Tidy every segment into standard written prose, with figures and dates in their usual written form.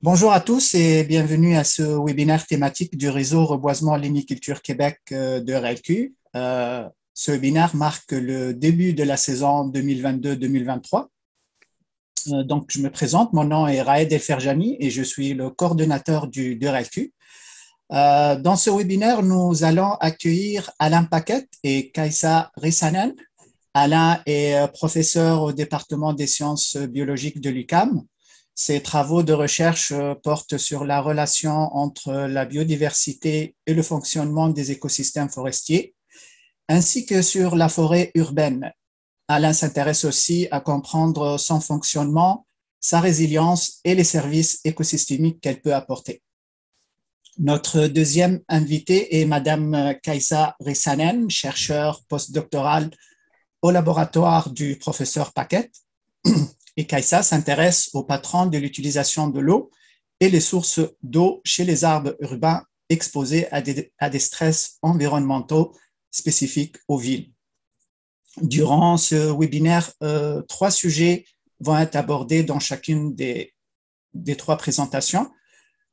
Bonjour à tous et bienvenue à ce webinaire thématique du réseau Reboisement Ligniculture Québec de RLQ. Ce webinaire marque le début de la saison 2022-2023. Donc, je me présente, mon nom est Raed El-Ferjani et je suis le coordonnateur de RLQ. Dans ce webinaire, nous allons accueillir Alain Paquette et Kaisa Rissanen. Alain est professeur au département des sciences biologiques de l'UQAM. Ses travaux de recherche portent sur la relation entre la biodiversité et le fonctionnement des écosystèmes forestiers, ainsi que sur la forêt urbaine. Alain s'intéresse aussi à comprendre son fonctionnement, sa résilience et les services écosystémiques qu'elle peut apporter. Notre deuxième invitée est Madame Kaisa Rissanen, chercheure postdoctorale au laboratoire du professeur Paquette. Et Kaisa s'intéresse aux patrons de l'utilisation de l'eau et les sources d'eau chez les arbres urbains exposés à des stress environnementaux spécifiques aux villes. Durant ce webinaire, 3 sujets vont être abordés dans chacune des 3 présentations.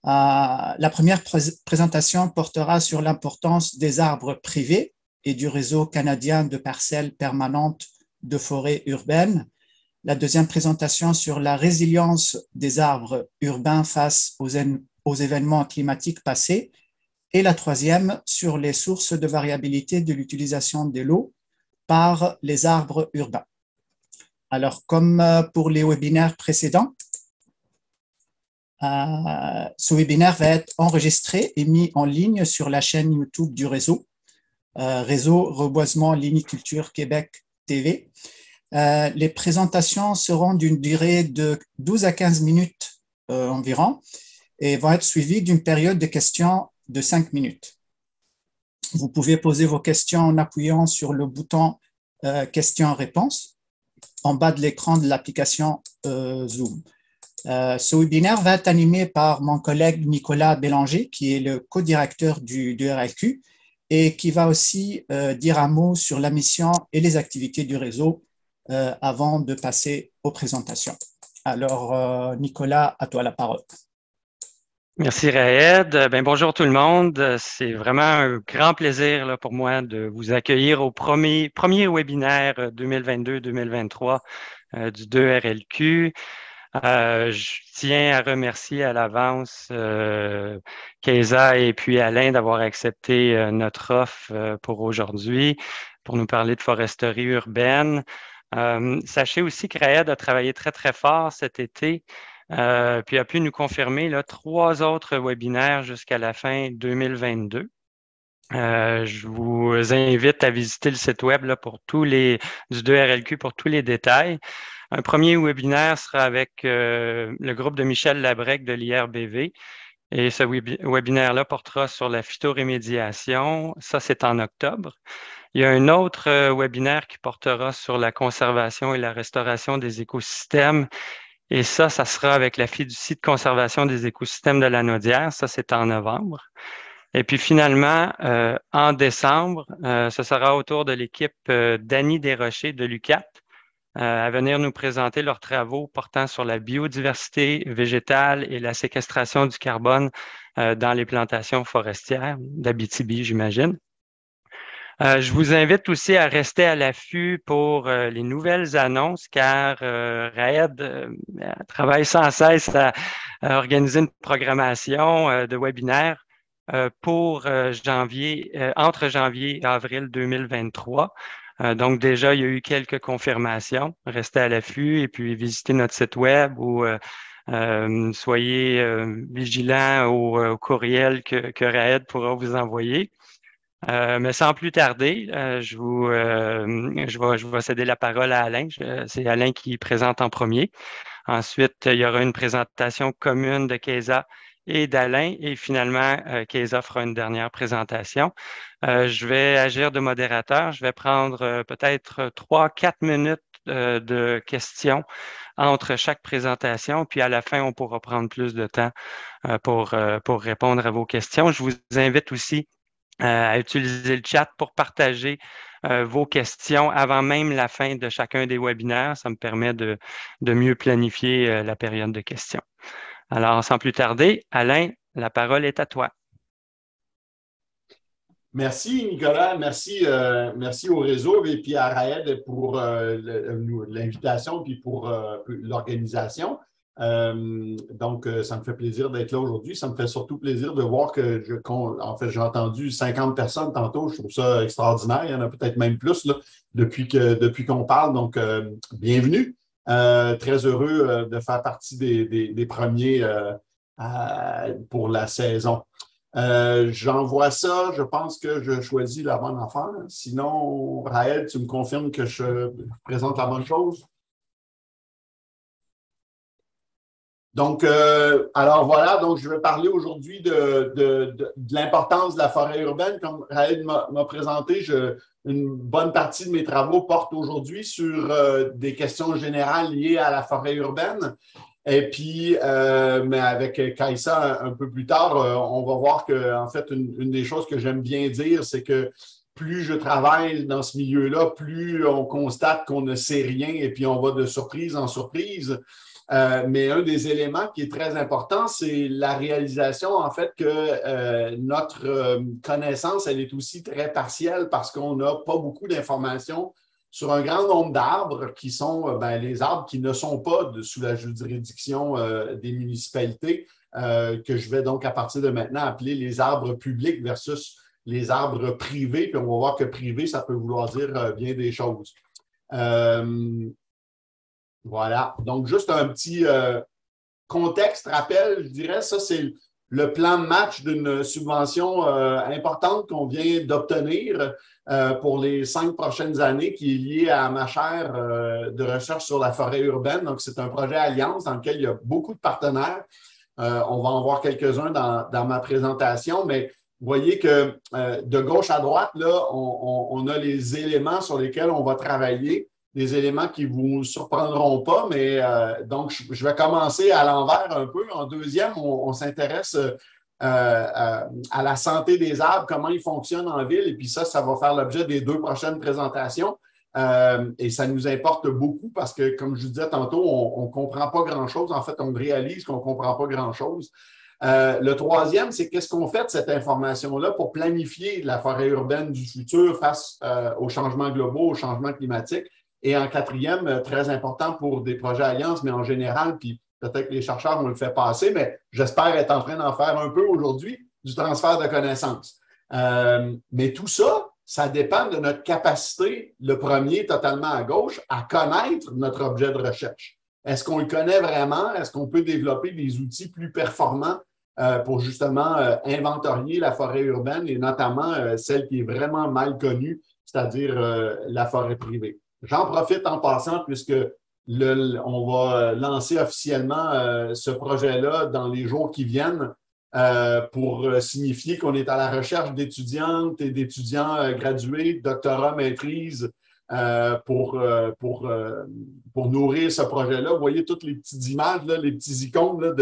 La première présentation portera sur l'importance des arbres privés et du réseau canadien de parcelles permanentes de forêts urbaines. La deuxième présentation sur la résilience des arbres urbains face aux événements climatiques passés. Et la troisième sur les sources de variabilité de l'utilisation de l'eau par les arbres urbains. Alors, comme pour les webinaires précédents, ce webinaire va être enregistré et mis en ligne sur la chaîne YouTube du réseau, Réseau Reboisement Ligniculture Québec TV. Les présentations seront d'une durée de 12 à 15 minutes environ et vont être suivies d'une période de questions de 5 minutes. Vous pouvez poser vos questions en appuyant sur le bouton questions-réponses en bas de l'écran de l'application Zoom. Ce webinaire va être animé par mon collègue Nicolas Bélanger, qui est le co-directeur de RLQ et qui va aussi dire un mot sur la mission et les activités du réseau avant de passer aux présentations. Alors, Nicolas, à toi la parole. Merci Raed. Bonjour tout le monde. C'est vraiment un grand plaisir là, pour moi de vous accueillir au premier webinaire 2022-2023 du 2RLQ. Je tiens à remercier à l'avance Kaisa et puis Alain d'avoir accepté notre offre pour aujourd'hui pour nous parler de foresterie urbaine. Sachez aussi que Raed a travaillé très, très fort cet été, puis a pu nous confirmer là, 3 autres webinaires jusqu'à la fin 2022. Je vous invite à visiter le site web là, pour du 2RLQ pour tous les détails. Un premier webinaire sera avec le groupe de Michel Labrec de l'IRBV. Et ce webinaire-là portera sur la phytorémédiation. Ça, c'est en octobre. Il y a un autre webinaire qui portera sur la conservation et la restauration des écosystèmes. Et ça sera avec la fiducie de conservation des écosystèmes de la Naudière. Ça, c'est en novembre. Et puis finalement, en décembre, ce sera au tour de l'équipe d'Annie Desrochers de l'UQAT à venir nous présenter leurs travaux portant sur la biodiversité végétale et la séquestration du carbone dans les plantations forestières d'Abitibi, j'imagine. Je vous invite aussi à rester à l'affût pour les nouvelles annonces, car Raed travaille sans cesse à organiser une programmation de webinaires pour entre janvier et avril 2023. Donc déjà, il y a eu quelques confirmations. Restez à l'affût et puis visitez notre site web ou soyez vigilants au courriel que Raed pourra vous envoyer. Mais sans plus tarder, je vais céder la parole à Alain. C'est Alain qui présente en premier. Ensuite, il y aura une présentation commune de Kaisa et d'Alain. Et finalement, Kaisa fera une dernière présentation. Je vais agir de modérateur. Je vais prendre peut-être 3-4 minutes de questions entre chaque présentation. Puis à la fin, on pourra prendre plus de temps pour répondre à vos questions. Je vous invite aussi à utiliser le chat pour partager vos questions avant même la fin de chacun des webinaires. Ça me permet de mieux planifier la période de questions. Alors, sans plus tarder, Alain, la parole est à toi. Merci, Nicolas. Merci au réseau et puis à Raed pour l'invitation puis pour l'organisation. Donc, ça me fait plaisir d'être là aujourd'hui. Ça me fait surtout plaisir de voir en fait, j'ai entendu 50 personnes tantôt. Je trouve ça extraordinaire. Il y en a peut-être même plus là, depuis qu'on parle. Donc, bienvenue. Très heureux de faire partie des premiers pour la saison. J'envoie ça, je pense que je choisis la bonne affaire. Sinon, Raël, tu me confirmes que je présente la bonne chose? Donc, alors voilà, donc je vais parler aujourd'hui de l'importance de la forêt urbaine. Comme Raël m'a présenté, une bonne partie de mes travaux portent aujourd'hui sur des questions générales liées à la forêt urbaine. Et puis, mais avec Kaïsa un peu plus tard, on va voir que, en fait, une des choses que j'aime bien dire, c'est que plus je travaille dans ce milieu-là, plus on constate qu'on ne sait rien et puis on va de surprise en surprise. Mais un des éléments qui est très important, c'est la réalisation, en fait, que notre connaissance, elle est aussi très partielle parce qu'on n'a pas beaucoup d'informations sur un grand nombre d'arbres qui sont les arbres qui ne sont pas sous la juridiction des municipalités, que je vais donc à partir de maintenant appeler les arbres publics versus les arbres privés. Puis on va voir que privé, ça peut vouloir dire bien des choses. Voilà. Donc, juste un petit contexte, rappel, je dirais, ça, c'est le plan de match d'une subvention importante qu'on vient d'obtenir pour les 5 prochaines années qui est liée à ma chaire de recherche sur la forêt urbaine. Donc, c'est un projet Alliance dans lequel il y a beaucoup de partenaires. On va en voir quelques-uns dans ma présentation, mais vous voyez que de gauche à droite, là, on a les éléments sur lesquels on va travailler, des éléments qui ne vous surprendront pas, mais donc je vais commencer à l'envers un peu. En deuxième, on s'intéresse à la santé des arbres, comment ils fonctionnent en ville, et puis ça va faire l'objet des 2 prochaines présentations. Et ça nous importe beaucoup parce que, comme je vous disais tantôt, on ne comprend pas grand-chose. En fait, on réalise qu'on ne comprend pas grand-chose. Le troisième, c'est qu'est-ce qu'on fait de cette information-là pour planifier la forêt urbaine du futur face aux changements globaux, aux changements climatiques. Et en quatrième, très important pour des projets Alliance, mais en général, puis peut-être que les chercheurs vont le faire passer, mais j'espère être en train d'en faire un peu aujourd'hui, du transfert de connaissances. Mais tout ça, ça dépend de notre capacité, le premier totalement à gauche, à connaître notre objet de recherche. Est-ce qu'on le connaît vraiment? Est-ce qu'on peut développer des outils plus performants pour justement inventorier la forêt urbaine et notamment celle qui est vraiment mal connue, c'est-à-dire la forêt privée? J'en profite en passant puisque on va lancer officiellement ce projet-là dans les jours qui viennent pour signifier qu'on est à la recherche d'étudiantes et d'étudiants gradués, doctorat, maîtrise, pour nourrir ce projet-là. Vous voyez toutes les petites images, là, les petits icônes là,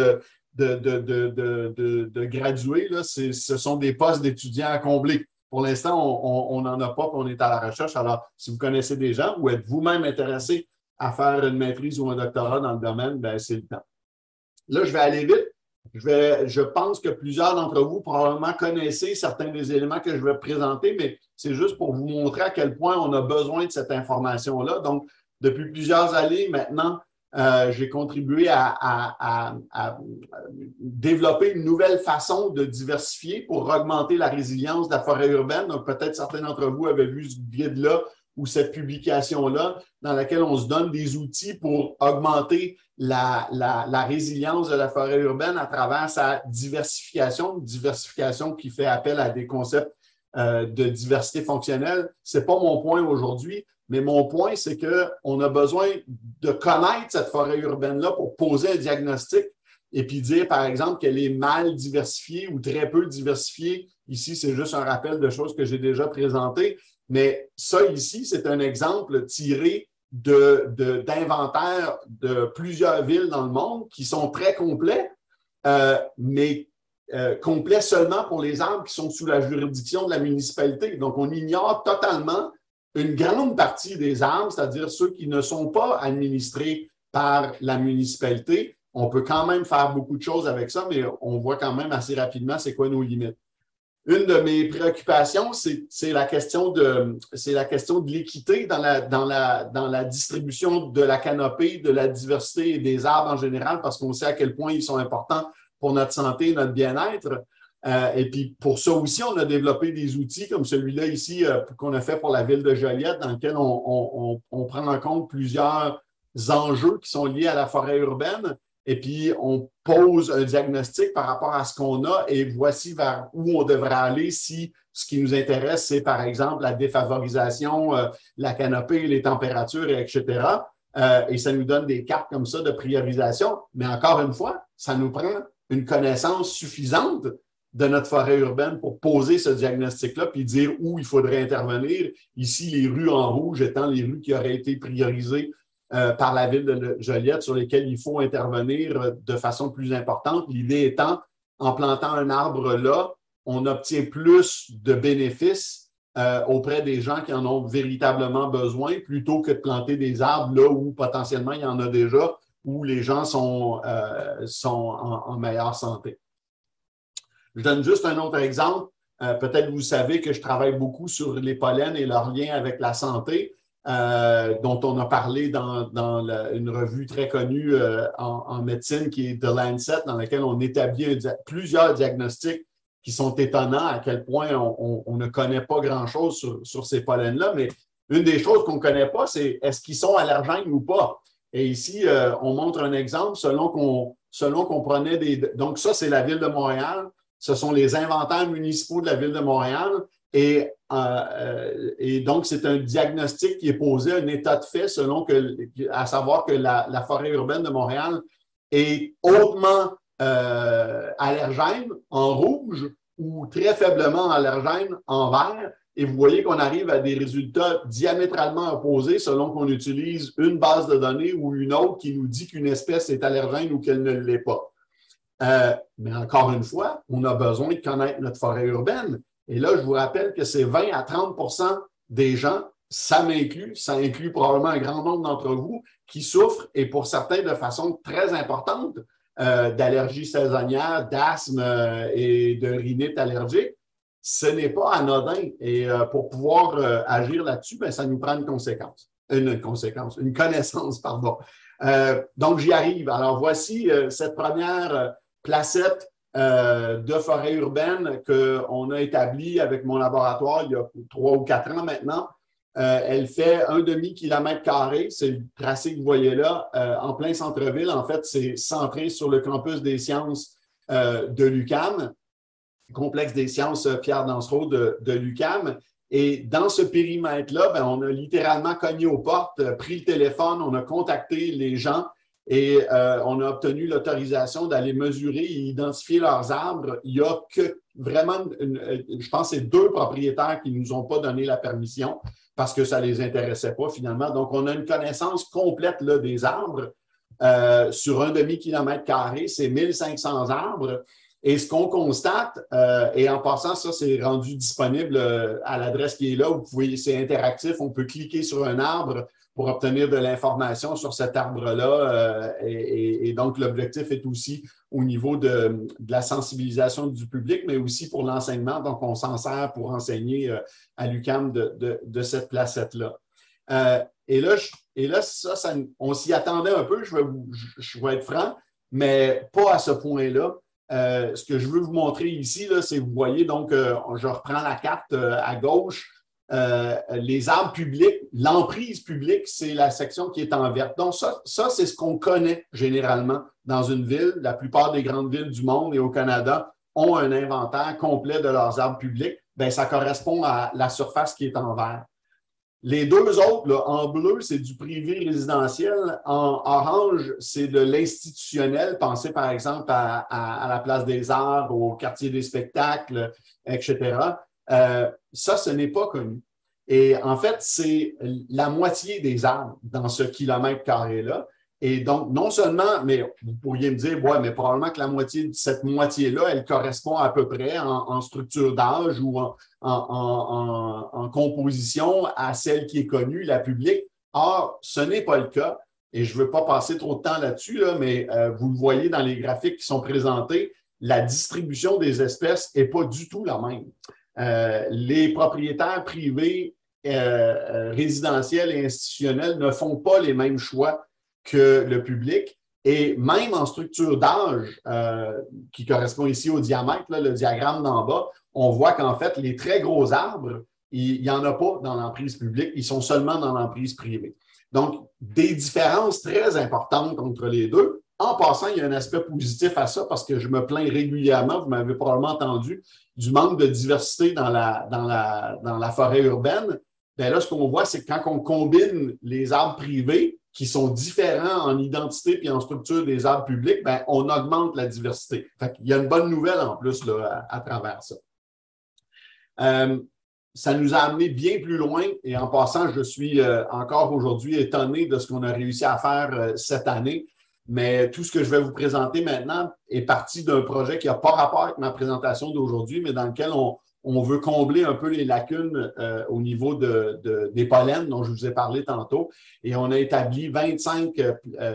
de gradués. Là, ce sont des postes d'étudiants à combler. Pour l'instant, on n'en a pas, on est à la recherche. Alors, si vous connaissez des gens ou êtes vous-même intéressé à faire une maîtrise ou un doctorat dans le domaine, ben, c'est le temps. Là, je vais aller vite. Je pense que plusieurs d'entre vous probablement connaissez certains des éléments que je vais présenter, mais c'est juste pour vous montrer à quel point on a besoin de cette information-là. Donc, depuis plusieurs années maintenant, j'ai contribué à développer une nouvelle façon de diversifier pour augmenter la résilience de la forêt urbaine. Donc, peut-être certains d'entre vous avaient vu ce guide-là ou cette publication-là dans laquelle on se donne des outils pour augmenter la résilience de la forêt urbaine à travers sa diversification qui fait appel à des concepts de diversité fonctionnelle. Ce n'est pas mon point aujourd'hui, mais mon point, c'est qu'on a besoin de connaître cette forêt urbaine-là pour poser un diagnostic et puis dire, par exemple, qu'elle est mal diversifiée ou très peu diversifiée. Ici, c'est juste un rappel de choses que j'ai déjà présentées. Mais ça, ici, c'est un exemple tiré d'inventaires de plusieurs villes dans le monde qui sont très complets, mais complets seulement pour les arbres qui sont sous la juridiction de la municipalité. Donc, on ignore totalement une grande partie des arbres, c'est-à-dire ceux qui ne sont pas administrés par la municipalité, on peut quand même faire beaucoup de choses avec ça, mais on voit quand même assez rapidement c'est quoi nos limites. Une de mes préoccupations, c'est la question de l'équité dans la distribution de la canopée, de la diversité et des arbres en général, parce qu'on sait à quel point ils sont importants pour notre santé et notre bien-être. Et puis, pour ça aussi, on a développé des outils comme celui-là ici qu'on a fait pour la ville de Joliette, dans lequel on prend en compte plusieurs enjeux qui sont liés à la forêt urbaine. Et puis, on pose un diagnostic par rapport à ce qu'on a et voici vers où on devrait aller si ce qui nous intéresse, c'est par exemple la défavorisation, la canopée, les températures, etc. Et ça nous donne des cartes comme ça de priorisation. Mais encore une fois, ça nous prend une connaissance suffisante de notre forêt urbaine pour poser ce diagnostic-là puis dire où il faudrait intervenir. Ici, les rues en rouge étant les rues qui auraient été priorisées par la ville de Joliette sur lesquelles il faut intervenir de façon plus importante. L'idée étant, en plantant un arbre là, on obtient plus de bénéfices auprès des gens qui en ont véritablement besoin plutôt que de planter des arbres là où potentiellement il y en a déjà, où les gens sont en meilleure santé. Je donne juste un autre exemple. Peut-être vous savez que je travaille beaucoup sur les pollens et leur lien avec la santé. Dont on a parlé dans une revue très connue en médecine qui est The Lancet, dans laquelle on établit plusieurs diagnostics qui sont étonnants à quel point on ne connaît pas grand-chose sur ces pollens-là. Mais une des choses qu'on ne connaît pas, c'est est-ce qu'ils sont allergènes ou pas? Et ici, on montre un exemple selon qu'on prenait des... Donc ça, c'est la Ville de Montréal. Ce sont les inventaires municipaux de la Ville de Montréal. Et donc, c'est un diagnostic qui est posé, un état de fait, à savoir que la forêt urbaine de Montréal est hautement allergène en rouge ou très faiblement allergène en vert. Et vous voyez qu'on arrive à des résultats diamétralement opposés selon qu'on utilise une base de données ou une autre qui nous dit qu'une espèce est allergène ou qu'elle ne l'est pas. Mais encore une fois, on a besoin de connaître notre forêt urbaine. Et là, je vous rappelle que c'est 20 à 30 des gens, ça inclut probablement un grand nombre d'entre vous, qui souffrent, et pour certains de façon très importante, d'allergies saisonnières, d'asthme et de rhinite allergique. Ce n'est pas anodin. Et pour pouvoir agir là-dessus, ben, ça nous prend une connaissance, pardon. Donc, j'y arrive. Alors, voici cette première placette de forêt urbaine qu'on a établie avec mon laboratoire il y a 3 ou 4 ans maintenant. Elle fait 1 demi-kilomètre carré. C'est le tracé que vous voyez là, en plein centre-ville. En fait, c'est centré sur le campus des sciences de l'UQAM, complexe des sciences Pierre Dansereau de l'UQAM. Et dans ce périmètre-là, ben, on a littéralement cogné aux portes, pris le téléphone, on a contacté les gens et on a obtenu l'autorisation d'aller mesurer et identifier leurs arbres. Il y a que vraiment, je pense que c'est 2 propriétaires qui ne nous ont pas donné la permission parce que ça ne les intéressait pas finalement. Donc, on a une connaissance complète là, des arbres sur 1 demi-kilomètre carré, c'est 1500 arbres. Et ce qu'on constate, et en passant, ça, c'est rendu disponible à l'adresse qui est là. Vous pouvez, c'est interactif, on peut cliquer sur un arbre pour obtenir de l'information sur cet arbre-là. Et donc, l'objectif est aussi au niveau de la sensibilisation du public, mais aussi pour l'enseignement. Donc, on s'en sert pour enseigner à l'UQAM de cette placette-là. Et là, ça, on s'y attendait un peu, je vais être franc, mais pas à ce point-là. Ce que je veux vous montrer ici, c'est, vous voyez, donc, je reprends la carte à gauche. Les arbres publics, l'emprise publique, c'est la section qui est en vert. Donc, ça c'est ce qu'on connaît généralement dans une ville. La plupart des grandes villes du monde et au Canada ont un inventaire complet de leurs arbres publics. Bien, ça correspond à la surface qui est en vert. Les 2 autres, là, en bleu, c'est du privé résidentiel. En orange, c'est de l'institutionnel. Pensez par exemple à la Place des Arts, au quartier des spectacles, etc. Ça, ce n'est pas connu. Et en fait, c'est la moitié des arbres dans ce kilomètre carré-là. Et donc, non seulement, mais vous pourriez me dire, ouais, mais probablement que cette moitié-là, elle correspond à peu près en structure d'âge ou en composition à celle qui est connue, la publique. Or, ce n'est pas le cas. et je ne veux pas passer trop de temps là-dessus, là, mais vous le voyez dans les graphiques qui sont présentés, la distribution des espèces n'est pas du tout la même. Les propriétaires privés, résidentiels et institutionnels ne font pas les mêmes choix que le public. Et même en structure d'âge, qui correspond ici au diamètre, là, le diagramme d'en bas, on voit qu'en fait, les très gros arbres, il n'y en a pas dans l'emprise publique, ils sont seulement dans l'emprise privée. Donc, des différences très importantes entre les deux. En passant, il y a un aspect positif à ça parce que je me plains régulièrement, vous m'avez probablement entendu, du manque de diversité dans la forêt urbaine. Bien là, ce qu'on voit, c'est que quand on combine les arbres privés, qui sont différents en identité et en structure des arbres publics, bien, on augmente la diversité. Fait qu'il y a une bonne nouvelle en plus là, à travers ça. Ça nous a amené bien plus loin et en passant, je suis encore aujourd'hui étonné de ce qu'on a réussi à faire cette année. Mais tout ce que je vais vous présenter maintenant est parti d'un projet qui n'a pas rapport avec ma présentation d'aujourd'hui, mais dans lequel on veut combler un peu les lacunes au niveau des pollens dont je vous ai parlé tantôt. Et on a établi 25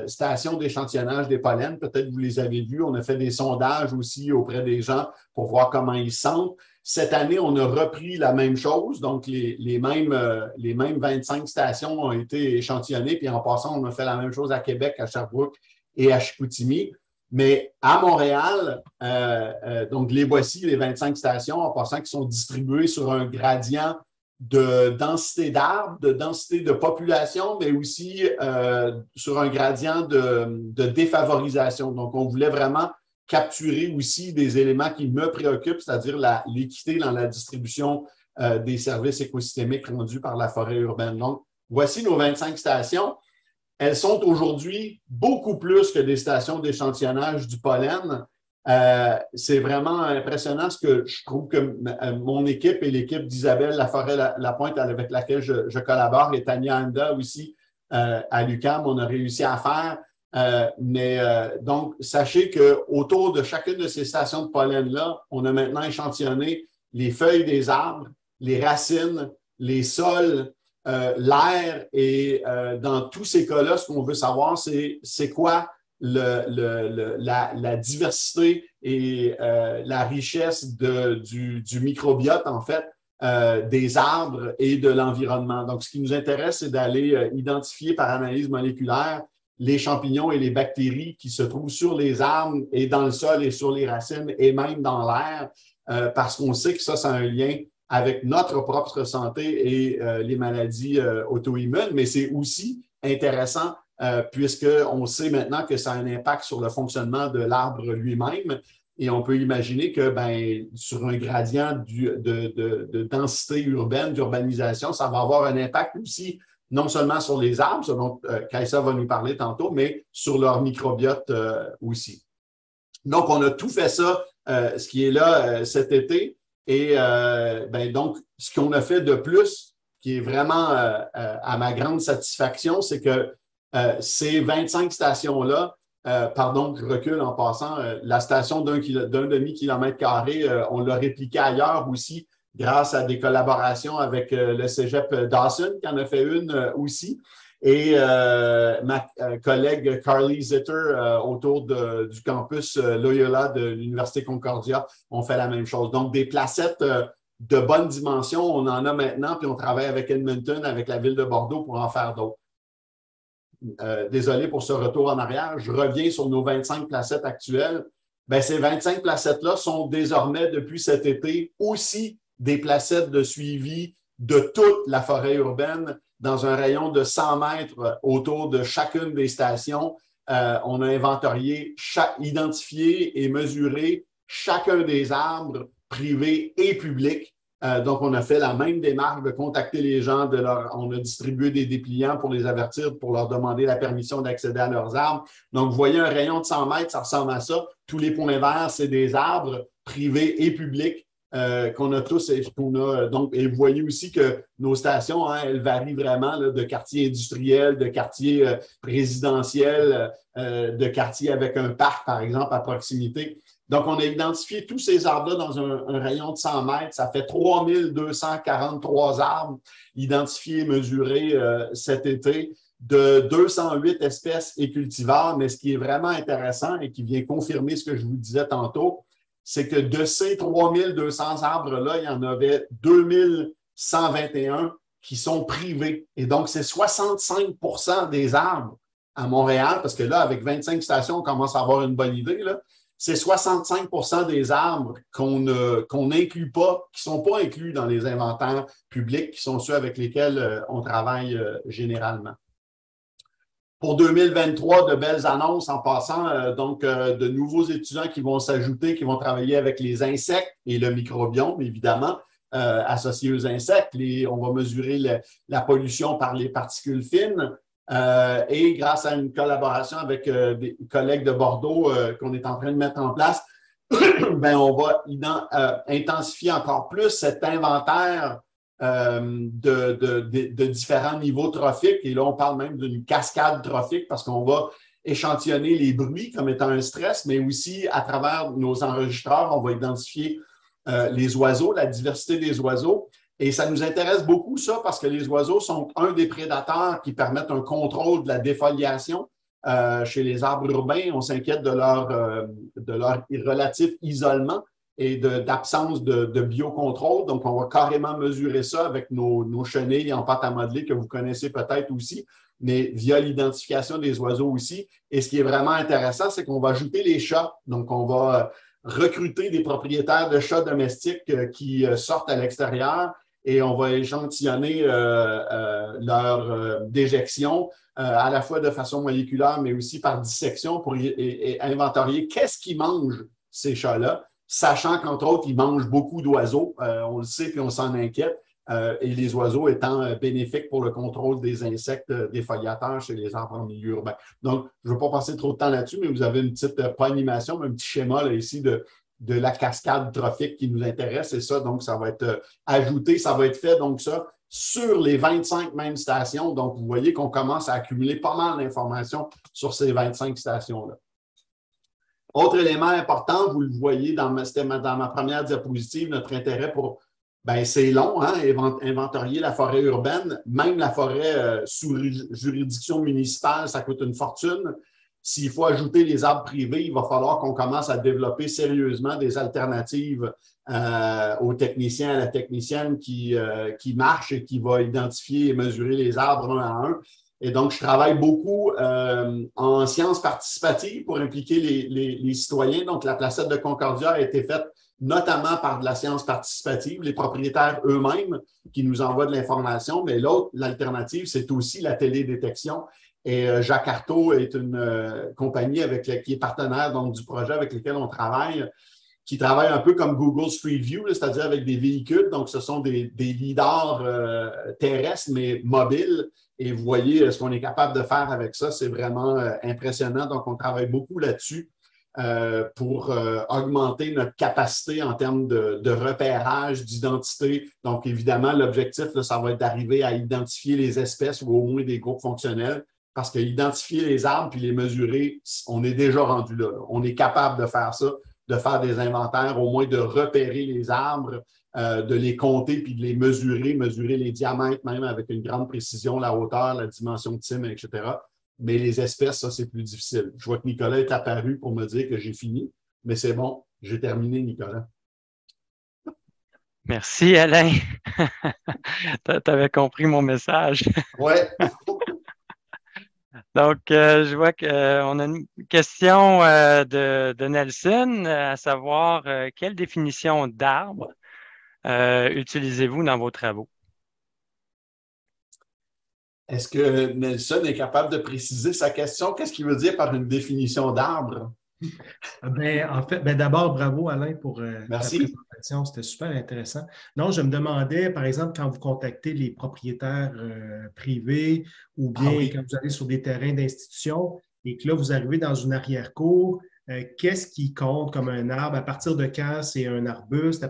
stations d'échantillonnage des pollens. Peut-être que vous les avez vues. On a fait des sondages aussi auprès des gens pour voir comment ils sentent. Cette année, on a repris la même chose. Donc, les mêmes 25 stations ont été échantillonnées. Puis en passant, on a fait la même chose à Québec, à Sherbrooke et à Chicoutimi. Mais à Montréal, donc les voici, les 25 stations, en passant, qui sont distribuées sur un gradient de densité d'arbres, de densité de population, mais aussi sur un gradient de défavorisation. Donc, on voulait vraiment capturer aussi des éléments qui me préoccupent, c'est-à-dire l'équité dans la distribution des services écosystémiques rendus par la forêt urbaine. Donc, voici nos 25 stations. Elles sont aujourd'hui beaucoup plus que des stations d'échantillonnage du pollen. C'est vraiment impressionnant ce que je trouve que mon équipe et l'équipe d'Isabelle Laforêt-Lapointe avec laquelle je collabore et Tania Anda aussi à l'UQAM, on a réussi à faire. Donc, sachez qu'autour de chacune de ces stations de pollen-là, on a maintenant échantillonné les feuilles des arbres, les racines, les sols, l'air et dans tous ces cas-là, ce qu'on veut savoir, c'est quoi la diversité et la richesse du microbiote, en fait, des arbres et de l'environnement. Donc, ce qui nous intéresse, c'est d'aller identifier par analyse moléculaire les champignons et les bactéries qui se trouvent sur les arbres et dans le sol et sur les racines et même dans l'air, parce qu'on sait que ça a un lien avec notre propre santé et les maladies auto-immunes, mais c'est aussi intéressant puisqu'on sait maintenant que ça a un impact sur le fonctionnement de l'arbre lui-même et on peut imaginer que sur un gradient de densité urbaine, d'urbanisation, ça va avoir un impact aussi non seulement sur les arbres, ce dont Kaïssa va nous parler tantôt, mais sur leur microbiote aussi. Donc, on a tout fait ça, ce qui est là cet été. Et donc, ce qu'on a fait de plus, qui est vraiment à ma grande satisfaction, c'est que ces 25 stations-là, pardon, je recule en passant, la station d'un demi-kilomètre carré, on l'a répliquée ailleurs aussi grâce à des collaborations avec le cégep Dawson, qui en a fait une aussi. Et ma collègue Carly Zitter autour du campus Loyola de l'Université Concordia ont fait la même chose. Donc, des placettes de bonne dimension, on en a maintenant, puis on travaille avec Edmonton, avec la ville de Bordeaux pour en faire d'autres. Désolé pour ce retour en arrière. Je reviens sur nos 25 placettes actuelles. Ces 25 placettes-là sont désormais, depuis cet été, aussi des placettes de suivi de toute la forêt urbaine dans un rayon de 100 mètres autour de chacune des stations. On a inventorié, identifié et mesuré chacun des arbres privés et publics. Donc, on a fait la même démarche de contacter les gens, on a distribué des dépliants pour les avertir, pour leur demander la permission d'accéder à leurs arbres. Donc, vous voyez un rayon de 100 mètres, ça ressemble à ça. Tous les points verts, c'est des arbres privés et publics qu'on a tous et vous voyez aussi que nos stations, elles varient vraiment là, de quartiers industriels, de quartiers résidentiels, de quartiers avec un parc, par exemple, à proximité. Donc, on a identifié tous ces arbres-là dans un rayon de 100 mètres. Ça fait 3243 arbres identifiés et mesurés cet été. de 208 espèces et cultivars, mais ce qui est vraiment intéressant et qui vient confirmer ce que je vous disais tantôt, c'est que de ces 3200 arbres-là, il y en avait 2121 qui sont privés. Et donc, c'est 65% des arbres à Montréal, parce que là, avec 25 stations, on commence à avoir une bonne idée, là. C'est 65% des arbres qu'on n'inclut pas, qui ne sont pas inclus dans les inventaires publics, qui sont ceux avec lesquels on travaille généralement. Pour 2023, de belles annonces en passant, de nouveaux étudiants qui vont s'ajouter, qui vont travailler avec les insectes et le microbiome, évidemment, associés aux insectes. On va mesurer la pollution par les particules fines. Et grâce à une collaboration avec des collègues de Bordeaux qu'on est en train de mettre en place, on va intensifier encore plus cet inventaire de différents niveaux trophiques. Et là, on parle même d'une cascade trophique parce qu'on va échantillonner les bruits comme étant un stress, mais aussi à travers nos enregistreurs, on va identifier les oiseaux, la diversité des oiseaux. Et ça nous intéresse beaucoup, ça, parce que les oiseaux sont un des prédateurs qui permettent un contrôle de la défoliation chez les arbres urbains. On s'inquiète de leur relatif isolement et d'absence de biocontrôle. Donc, on va carrément mesurer ça avec nos chenilles en pâte à modeler que vous connaissez peut-être aussi, mais via l'identification des oiseaux aussi. Et ce qui est vraiment intéressant, c'est qu'on va ajouter les chats. Donc, on va recruter des propriétaires de chats domestiques qui sortent à l'extérieur et on va échantillonner leur déjection à la fois de façon moléculaire, mais aussi par dissection pour inventorier qu'est-ce qu'ils mangent, ces chats-là, sachant qu'entre autres, ils mangent beaucoup d'oiseaux. On le sait puis on s'en inquiète. Et les oiseaux étant bénéfiques pour le contrôle des insectes défoliateurs chez les arbres en milieu urbain. Donc, je ne veux pas passer trop de temps là-dessus, mais vous avez une petite, pas animation, mais un petit schéma là, ici de la cascade trophique qui nous intéresse. Et ça, donc, ça va être ajouté, ça va être fait, donc ça, sur les 25 mêmes stations. Donc, vous voyez qu'on commence à accumuler pas mal d'informations sur ces 25 stations-là. Autre élément important, vous le voyez dans ma première diapositive, notre intérêt pour... c'est long, hein, inventorier la forêt urbaine. Même la forêt sous juridiction municipale, ça coûte une fortune. S'il faut ajouter les arbres privés, il va falloir qu'on commence à développer sérieusement des alternatives aux techniciens, à la technicienne qui marche et qui va identifier et mesurer les arbres un à un. Et donc, je travaille beaucoup en sciences participatives pour impliquer les citoyens. Donc, la placette de Concordia a été faite notamment par de la science participative, les propriétaires eux-mêmes qui nous envoient de l'information, mais l'autre, l'alternative, c'est aussi la télédétection. Et Jacques Artaud est une compagnie qui est partenaire donc, du projet avec lequel on travaille, qui travaille un peu comme Google Street View, c'est-à-dire avec des véhicules. Donc, ce sont des lidars terrestres, mais mobiles. Et vous voyez ce qu'on est capable de faire avec ça. C'est vraiment impressionnant. Donc, on travaille beaucoup là-dessus. Pour augmenter notre capacité en termes de repérage, d'identité. Donc, évidemment, l'objectif, là, ça va être d'arriver à identifier les espèces ou au moins des groupes fonctionnels parce qu'identifier les arbres puis les mesurer, on est déjà rendu là. On est capable de faire ça, de faire des inventaires, au moins de repérer les arbres, de les compter puis de les mesurer les diamètres même avec une grande précision, la hauteur, la dimension de cime, etc. Mais les espèces, ça, c'est plus difficile. Je vois que Nicolas est apparu pour me dire que j'ai fini, mais c'est bon, j'ai terminé, Nicolas. Merci, Alain. Tu avais compris mon message. Oui. Donc, je vois qu'on a une question de Nelson, à savoir quelle définition d'arbre utilisez-vous dans vos travaux? Est-ce que Nelson est capable de préciser sa question? Qu'est-ce qu'il veut dire par une définition d'arbre? En fait, d'abord, bravo Alain pour la présentation. C'était super intéressant. Non, je me demandais, par exemple, quand vous contactez les propriétaires privés ou bien quand vous allez sur des terrains d'institutions et que là, vous arrivez dans une arrière-cour, qu'est-ce qui compte comme un arbre? À partir de quand c'est un arbuste?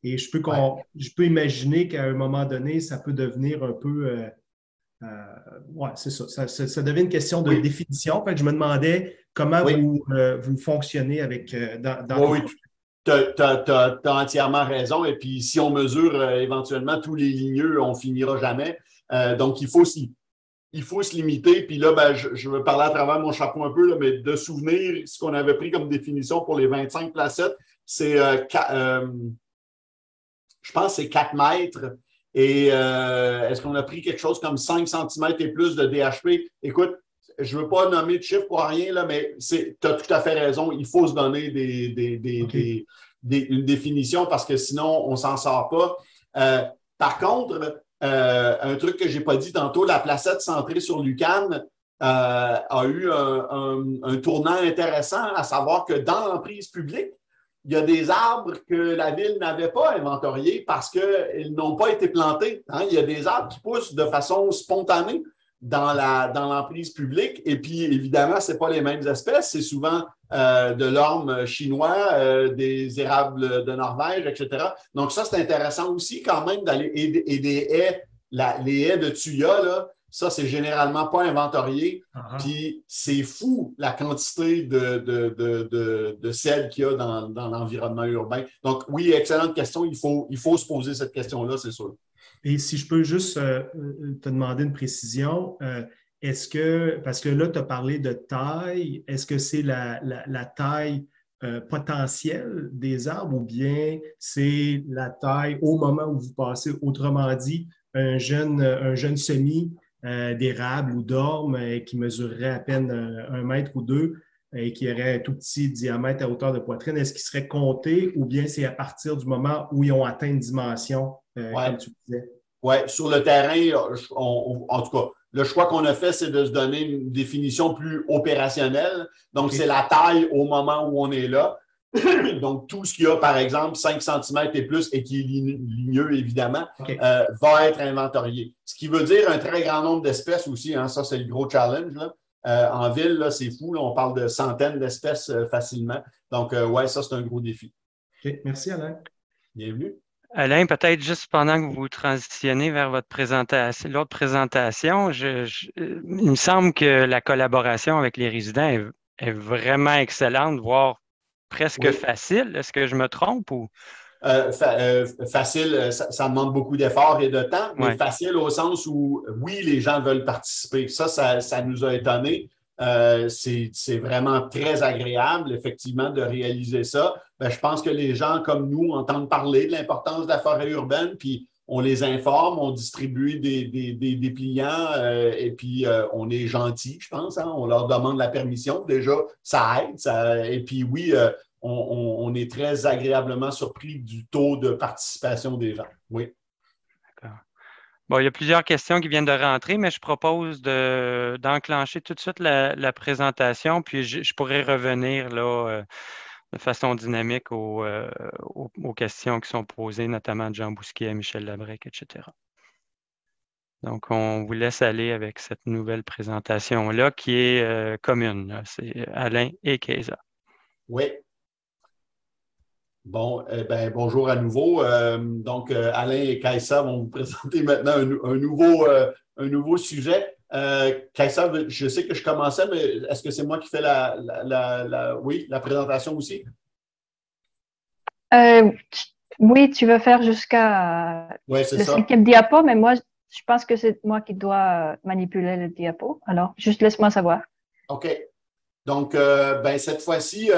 Et je peux imaginer qu'à un moment donné, ça peut devenir un peu... c'est ça. Ça devient une question de définition. Fait que je me demandais comment vous fonctionnez avec Oui, tu as entièrement raison. Et puis, si on mesure éventuellement tous les ligneux, on ne finira jamais. Donc, il faut aussi. il faut se limiter. Puis là, ben, je veux parler à travers mon chapeau un peu, là, mais de souvenir, ce qu'on avait pris comme définition pour les 25 placettes, c'est, je pense que c'est 4 mètres. Et est-ce qu'on a pris quelque chose comme 5 cm et plus de DHP? Écoute, je ne veux pas nommer de chiffre pour rien, là, mais tu as tout à fait raison. Il faut se donner une définition parce que sinon, on ne s'en sort pas. Par contre, un truc que je n'ai pas dit tantôt, la placette centrée sur l'UQAM a eu un tournant intéressant, à savoir que dans l'emprise publique, il y a des arbres que la ville n'avait pas inventoriés parce qu'ils n'ont pas été plantés. Hein? Il y a des arbres qui poussent de façon spontanée dans l'emprise publique. Et puis, évidemment, ce n'est pas les mêmes espèces. C'est souvent de l'orme chinois, des érables de Norvège, etc. Donc, ça, c'est intéressant aussi quand même d'aller. Et des haies, les haies de thuya, là, ça, c'est généralement pas inventorié. Puis, c'est fou la quantité de sel qu'il y a dans l'environnement urbain. Donc, oui, excellente question. Il faut se poser cette question-là, c'est sûr. Et si je peux juste te demander une précision, est-ce que, parce que là, tu as parlé de taille, est-ce que c'est la taille potentielle des arbres ou bien c'est la taille au moment où vous passez, autrement dit, un jeune semis d'érable ou d'orme qui mesurerait à peine 1 mètre ou 2 et qui aurait un tout petit diamètre à hauteur de poitrine, est-ce qu'il serait compté ou bien c'est à partir du moment où ils ont atteint une dimension, comme tu disais? Oui, sur le terrain, en tout cas, le choix qu'on a fait, c'est de se donner une définition plus opérationnelle. Donc, c'est la taille au moment où on est là. Donc, tout ce qui a, par exemple, 5 cm et plus et qui est ligneux, évidemment, va être inventorié. Ce qui veut dire un très grand nombre d'espèces aussi. Hein, ça, c'est le gros challenge. Là. En ville, là, c'est fou. Là, on parle de centaines d'espèces facilement. Donc, ouais, ça, c'est un gros défi. Okay. Merci, Alain. Bienvenue. Alain, peut-être juste pendant que vous transitionnez vers l'autre présentation, il me semble que la collaboration avec les résidents est vraiment excellente, voire presque facile. Est-ce que je me trompe ou? Facile, ça demande beaucoup d'efforts et de temps, mais facile au sens où, oui, les gens veulent participer. Ça nous a étonnés. C'est vraiment très agréable, effectivement, de réaliser ça. Ben, je pense que les gens comme nous entendent parler de l'importance de la forêt urbaine, puis on les informe, on distribue des dépliants et puis on est gentil, je pense. Hein? On leur demande la permission. Déjà, ça aide. Et puis oui, on est très agréablement surpris du taux de participation des gens. Oui. D'accord. Bon, il y a plusieurs questions qui viennent de rentrer, mais je propose d'enclencher tout de suite la présentation, puis je pourrais revenir là, de façon dynamique aux questions qui sont posées, notamment de Jean Bousquet, Michel Labrec, etc. Donc, on vous laisse aller avec cette nouvelle présentation-là qui est commune. C'est Alain et Kaisa. Oui. Bon, bonjour à nouveau. Donc, Alain et Kaisa vont vous présenter maintenant un nouveau sujet. Kaisa, je sais que je commençais, mais est-ce que c'est moi qui fais la présentation aussi? Oui, tu veux faire jusqu'à le 5e diapo, mais moi, je pense que c'est moi qui dois manipuler le diapo. Alors, juste laisse-moi savoir. OK. Donc, cette fois-ci,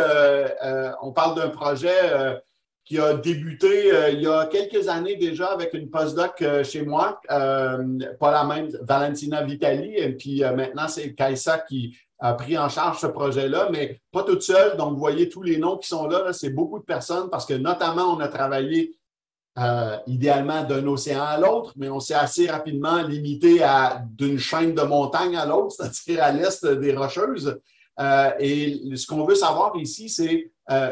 on parle d'un projet qui a débuté il y a quelques années déjà avec une postdoc chez moi, pas la même, Valentina Vitali, et puis maintenant, c'est Kaisa qui a pris en charge ce projet-là, mais pas toute seule. Donc, vous voyez tous les noms qui sont là, c'est beaucoup de personnes parce que notamment, on a travaillé idéalement d'un océan à l'autre, mais on s'est assez rapidement limité d'une chaîne de montagnes à l'autre, c'est-à-dire à l'est des Rocheuses. Et ce qu'on veut savoir ici, c'est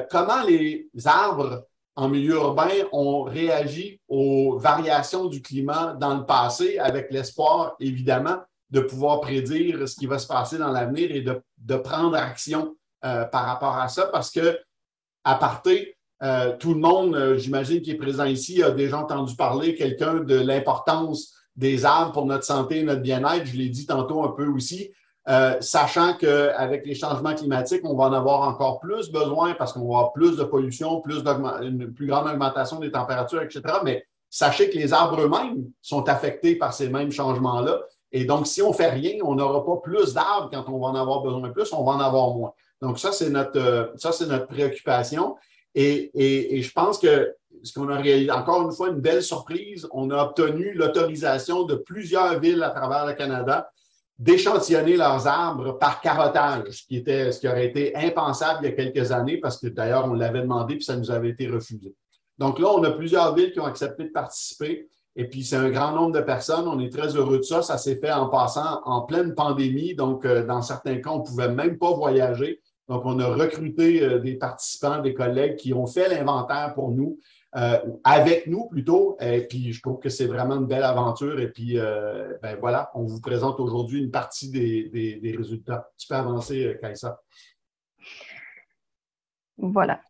comment les arbres en milieu urbain ont réagi aux variations du climat dans le passé avec l'espoir, évidemment, de pouvoir prédire ce qui va se passer dans l'avenir et de prendre action par rapport à ça parce que, à parté, tout le monde, j'imagine, qui est présent ici, a déjà entendu parler, quelqu'un de l'importance des arbres pour notre santé et notre bien-être. Je l'ai dit tantôt un peu aussi. Sachant qu'avec les changements climatiques, on va en avoir encore plus besoin parce qu'on va avoir plus de pollution, une plus grande augmentation des températures, etc. Mais sachez que les arbres eux-mêmes sont affectés par ces mêmes changements-là Et donc, si on ne fait rien, on n'aura pas plus d'arbres quand on va en avoir besoin de plus, on va en avoir moins. Donc, ça, c'est notre préoccupation. Et je pense que ce qu'on a réalisé, encore une fois, une belle surprise, on a obtenu l'autorisation de plusieurs villes à travers le Canada d'échantillonner leurs arbres par carottage, ce qui aurait été impensable il y a quelques années, parce que d'ailleurs, on l'avait demandé puis ça nous avait été refusé. Donc là, on a plusieurs villes qui ont accepté de participer. Et puis, c'est un grand nombre de personnes. On est très heureux de ça. Ça s'est fait en passant en pleine pandémie. Donc, dans certains cas, on ne pouvait même pas voyager. Donc, on a recruté des participants, des collègues qui ont fait l'inventaire pour nous, avec nous plutôt. Et puis, je trouve que c'est vraiment une belle aventure. Et puis, ben voilà, on vous présente aujourd'hui une partie des résultats. Tu peux avancer, Kaïssa. Voilà.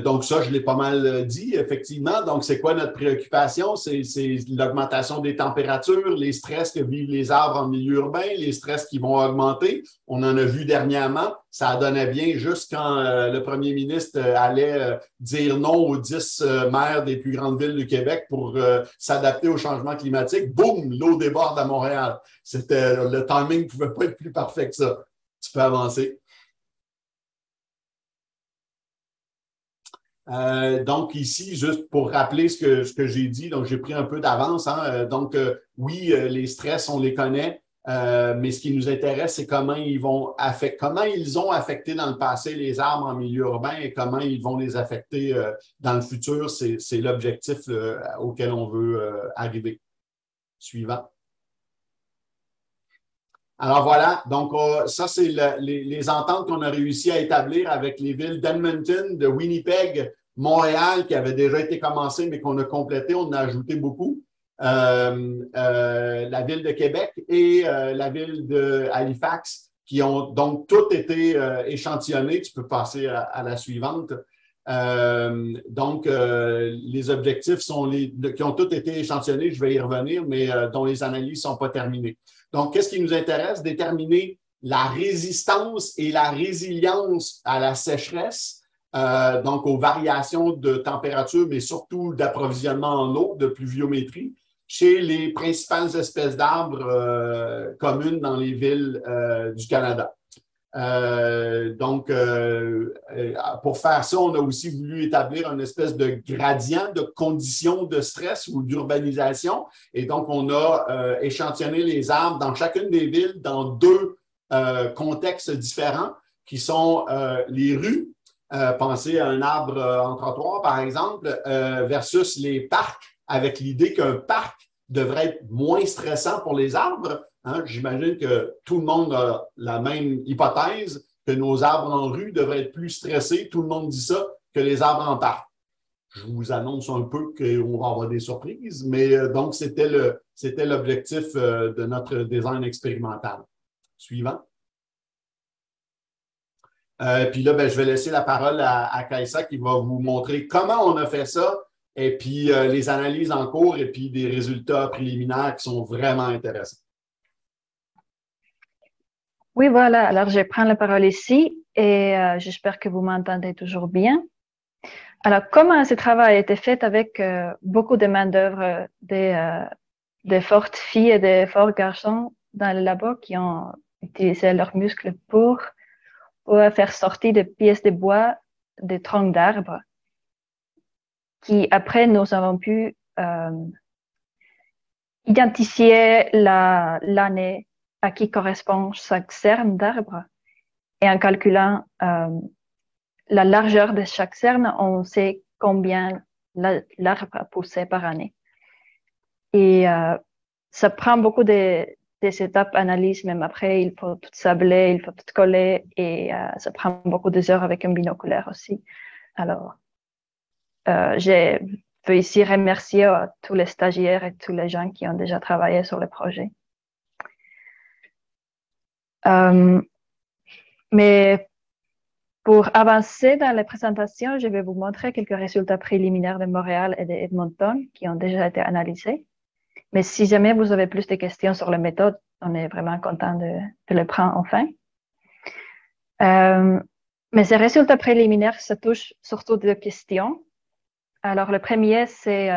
Donc, ça, je l'ai pas mal dit, effectivement. Donc, c'est quoi notre préoccupation? C'est l'augmentation des températures, les stress que vivent les arbres en milieu urbain, les stress qui vont augmenter. On en a vu dernièrement. Ça donnait bien juste quand le premier ministre allait dire non aux 10 maires des plus grandes villes du Québec pour s'adapter au changement climatique. Boum! L'eau déborde à Montréal. Le timing ne pouvait pas être plus parfait que ça. Tu peux avancer. Donc, ici, juste pour rappeler ce que j'ai dit, donc j'ai pris un peu d'avance. Hein, donc, oui, les stress, on les connaît, mais ce qui nous intéresse, c'est comment ils ont affecté dans le passé les arbres en milieu urbain et comment ils vont les affecter dans le futur. C'est l'objectif auquel on veut arriver. Suivant. Alors voilà, donc ça, c'est les ententes qu'on a réussi à établir avec les villes d'Edmonton, de Winnipeg, Montréal, qui avaient déjà été commencées, mais qu'on a complété, on a ajouté beaucoup. La ville de Québec et la ville de Halifax, qui ont donc toutes été échantillonnées. Tu peux passer à la suivante. Donc, les objectifs qui ont tous été échantillonnés, je vais y revenir, mais dont les analyses ne sont pas terminées. Donc, qu'est-ce qui nous intéresse? Déterminer la résistance et la résilience à la sécheresse, donc aux variations de température, mais surtout d'approvisionnement en eau, de pluviométrie, chez les principales espèces d'arbres communes dans les villes du Canada. Donc, pour faire ça, on a aussi voulu établir une espèce de gradient de conditions de stress ou d'urbanisation. Et donc, on a échantillonné les arbres dans chacune des villes dans deux contextes différents qui sont les rues. Pensez à un arbre en trottoir, par exemple, versus les parcs, avec l'idée qu'un parc devrait être moins stressant pour les arbres. Hein, j'imagine que tout le monde a la même hypothèse, que nos arbres en rue devraient être plus stressés. Tout le monde dit ça, que les arbres en parc. Je vous annonce un peu qu'on va avoir des surprises, mais donc c'était l'objectif de notre design expérimental. Suivant. Puis là, je vais laisser la parole à Kaïssa qui va vous montrer comment on a fait ça et puis les analyses en cours et puis des résultats préliminaires qui sont vraiment intéressants. Oui, voilà. Alors, je prends la parole ici et j'espère que vous m'entendez toujours bien. Alors, comment ce travail a été fait avec beaucoup de main-d'œuvre des fortes filles et des forts garçons dans le labo qui ont utilisé leurs muscles pour faire sortir des pièces de bois, des troncs d'arbres, qui après, nous avons pu identifier l'année à qui correspond chaque cerne d'arbre. Et en calculant la largeur de chaque cerne, on sait combien l'arbre a poussé par année. Et ça prend beaucoup des étapes analyse, même après, il faut tout sabler, il faut tout coller, et ça prend beaucoup d'heures avec un binoculaire aussi. Alors, je veux ici remercier tous les stagiaires et tous les gens qui ont déjà travaillé sur le projet. Mais pour avancer dans la présentation, je vais vous montrer quelques résultats préliminaires de Montréal et d'Edmonton qui ont déjà été analysés. Mais si jamais vous avez plus de questions sur la méthode, on est vraiment content de les prendre enfin. Mais ces résultats préliminaires, ça touche surtout deux questions. Alors, le premier, c'est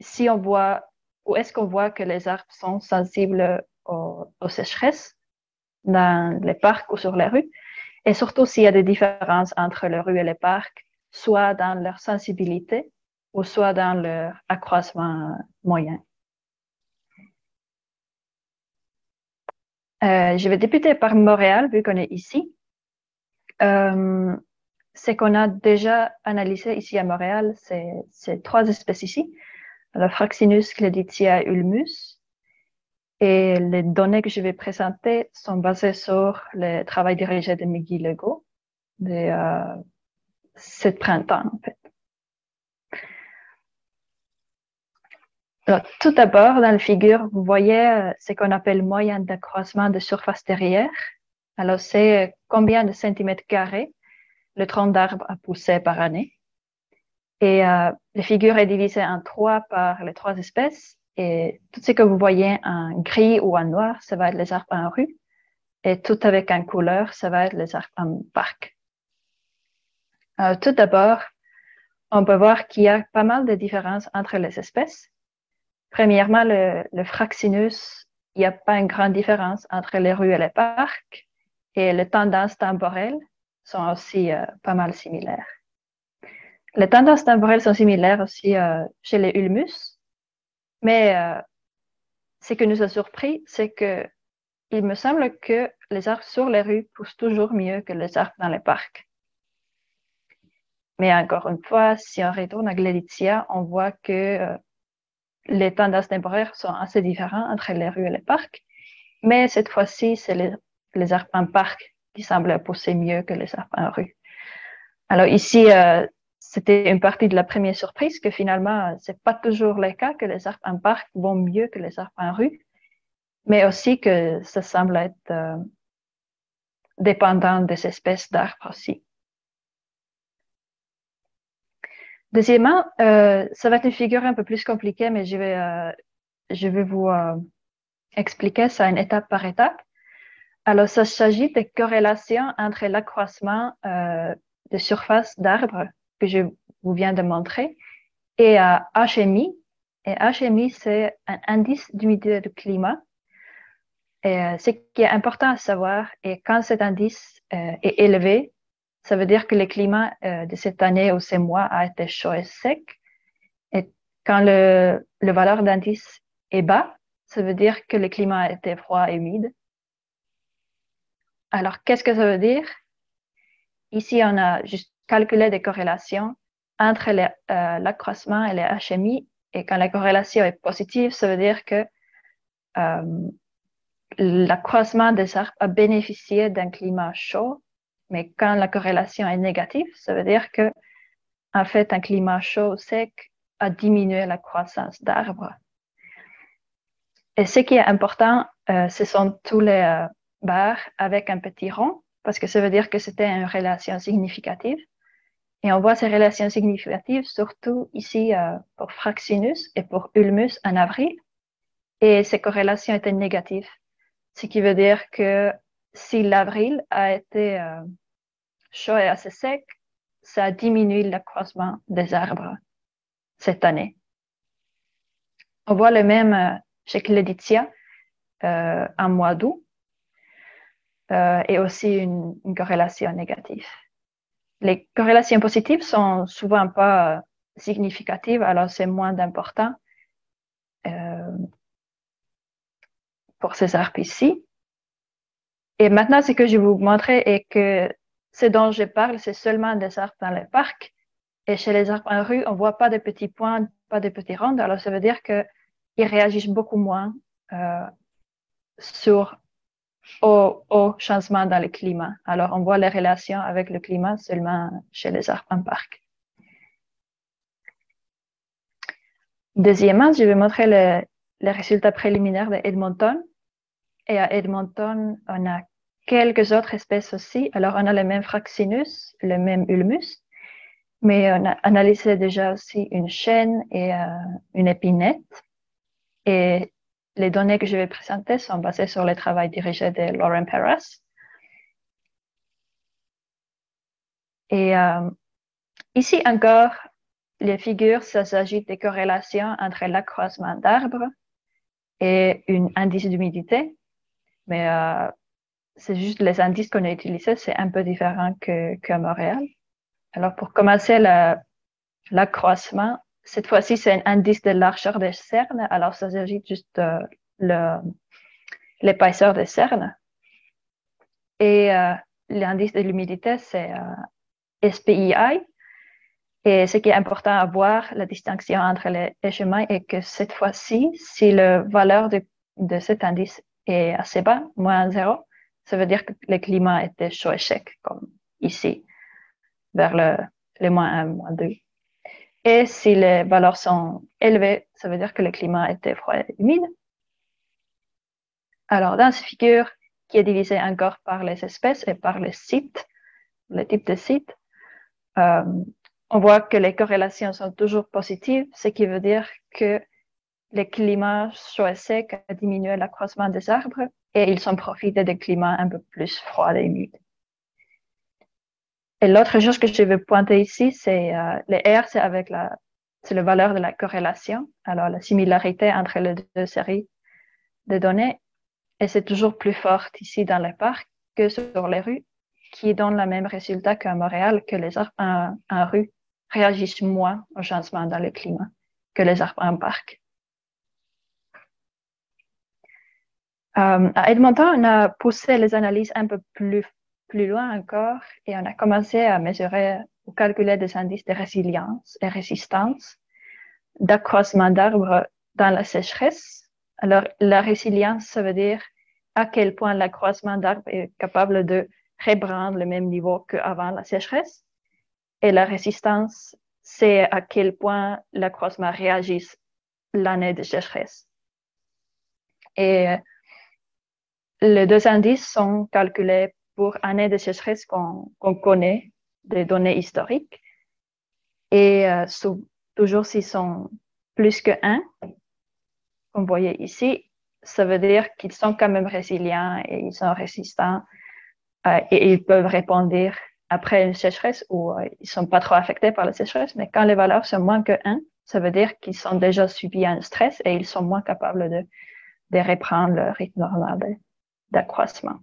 si on voit où est-ce qu'on voit que les arbres sont sensibles aux sécheresses dans les parcs ou sur les rues, et surtout s'il y a des différences entre les rues et les parcs, soit dans leur sensibilité ou soit dans leur accroissement moyen. Je vais débuter par Montréal, vu qu'on est ici. Ce qu'on a déjà analysé ici à Montréal, c'est 3 espèces ici, le Fraxinus cleditia ulmus. Et les données que je vais présenter sont basées sur le travail dirigé de Miggy Legault de ce printemps, en fait. Alors, tout d'abord, dans la figure, vous voyez ce qu'on appelle moyenne d'accroissement de surface terrière. Alors, c'est combien de centimètres carrés le tronc d'arbre a poussé par année. Et la figure est divisée en 3 par les 3 espèces. Et tout ce que vous voyez en gris ou en noir, ça va être les arbres en rue. Et tout avec en couleur, ça va être les arbres en parc. Tout d'abord, on peut voir qu'il y a pas mal de différences entre les espèces. Premièrement, le Fraxinus, il n'y a pas une grande différence entre les rues et les parcs. Et les tendances temporelles sont aussi pas mal similaires. Les tendances temporelles sont similaires aussi chez les ulmus. Mais ce qui nous a surpris, c'est que il me semble que les arbres sur les rues poussent toujours mieux que les arbres dans les parcs. Mais encore une fois, si on retourne à Gleditsia, on voit que les tendances temporaires sont assez différentes entre les rues et les parcs. Mais cette fois-ci, c'est les arbres en parc qui semblent pousser mieux que les arbres en rue. Alors ici, c'était une partie de la première surprise que finalement, c'est pas toujours le cas que les arbres en parc vont mieux que les arbres en rue, mais aussi que ça semble être dépendant des espèces d'arbres aussi. Deuxièmement, ça va être une figure un peu plus compliquée, mais je vais vous expliquer ça une étape par étape. Alors, ça s'agit de corrélations entre l'accroissement de surface d'arbres que je vous viens de montrer et HMI. Et HMI, c'est un indice d'humidité du climat. Et ce qui est important à savoir, et quand cet indice est élevé, ça veut dire que le climat de cette année ou ces mois a été chaud et sec. Et quand le valeur d'indice est bas, ça veut dire que le climat a été froid et humide. Alors, qu'est-ce que ça veut dire? Ici, on a juste calculé des corrélations entre l'accroissement et les HMI. Et quand la corrélation est positive, ça veut dire que l'accroissement des arbres a bénéficié d'un climat chaud. Mais quand la corrélation est négative, ça veut dire que, en fait, un climat chaud ou sec a diminué la croissance d'arbres. Et ce qui est important, ce sont tous les barres avec un petit rond, parce que ça veut dire que c'était une relation significative. Et on voit ces relations significatives surtout ici pour Fraxinus et pour Ulmus en avril. Et ces corrélations étaient négatives, ce qui veut dire que si l'avril a été chaud et assez sec, ça a diminué l'accroissement des arbres cette année. On voit le même chez Cleditia en mois d'août et aussi une corrélation négative. Les corrélations positives sont souvent pas significatives, alors c'est moins important pour ces arbres ici. Et maintenant, ce que je vais vous montrer est que ce dont je parle, c'est seulement des arbres dans les parcs. Et chez les arbres en rue, on voit pas de petits points, pas de petits ronds. Alors, ça veut dire qu'ils réagissent beaucoup moins au changement dans le climat. Alors, on voit les relations avec le climat seulement chez les arbres en parc. Deuxièmement, je vais montrer les résultats préliminaires de Edmonton. Et à Edmonton, on a quelques autres espèces aussi. Alors, on a le même Fraxinus, le même Ulmus, mais on a analysé déjà aussi une chêne et une épinette. Et les données que je vais présenter sont basées sur le travail dirigé de Lauren Perras. Et ici encore, les figures, ça s'agit des corrélations entre l'accroissement d'arbres et un indice d'humidité. Mais c'est juste les indices qu'on a utilisés, c'est un peu différent qu'à Montréal. Alors, pour commencer l'accroissement, cette fois-ci, c'est un indice de largeur des cernes. Alors, ça s'agit juste de l'épaisseur des cernes. Et l'indice de l'humidité, c'est SPII. Et ce qui est important à voir, la distinction entre les chemins est que cette fois-ci, si la valeur de cet indice est assez bas, moins 0, ça veut dire que le climat était chaud et sec, comme ici, vers le moins 1, moins 2. Et si les valeurs sont élevées, ça veut dire que le climat était froid et humide. Alors, dans cette figure, qui est divisée encore par les espèces et par les sites, le type de site, on voit que les corrélations sont toujours positives, ce qui veut dire que le climat chaud et sec a diminué l'accroissement des arbres et ils ont profité des climats un peu plus froids et humides. Et l'autre chose que je veux pointer ici, c'est les R, c'est la valeur de la corrélation, alors la similarité entre les deux séries de données, et c'est toujours plus forte ici dans les parcs que sur les rues, qui donne le même résultat qu'à Montréal, que les arbres en rue réagissent moins au changement dans le climat que les arbres en parc. À Edmonton, on a poussé les analyses un peu plus loin encore et on a commencé à mesurer ou calculer des indices de résilience et résistance d'accroissement d'arbres dans la sécheresse. Alors, la résilience, ça veut dire à quel point l'accroissement d'arbres est capable de reprendre le même niveau qu'avant la sécheresse. Et la résistance, c'est à quel point l'accroissement réagit l'année de sécheresse. Et les deux indices sont calculés pour année de sécheresse qu'on connaît, des données historiques. Et toujours s'ils sont plus que 1, comme vous voyez ici, ça veut dire qu'ils sont quand même résilients et ils sont résistants et ils peuvent répondre après une sécheresse ou ils ne sont pas trop affectés par la sécheresse. Mais quand les valeurs sont moins que 1, ça veut dire qu'ils ont déjà subi un stress et ils sont moins capables de reprendre le rythme normal d'accroissement.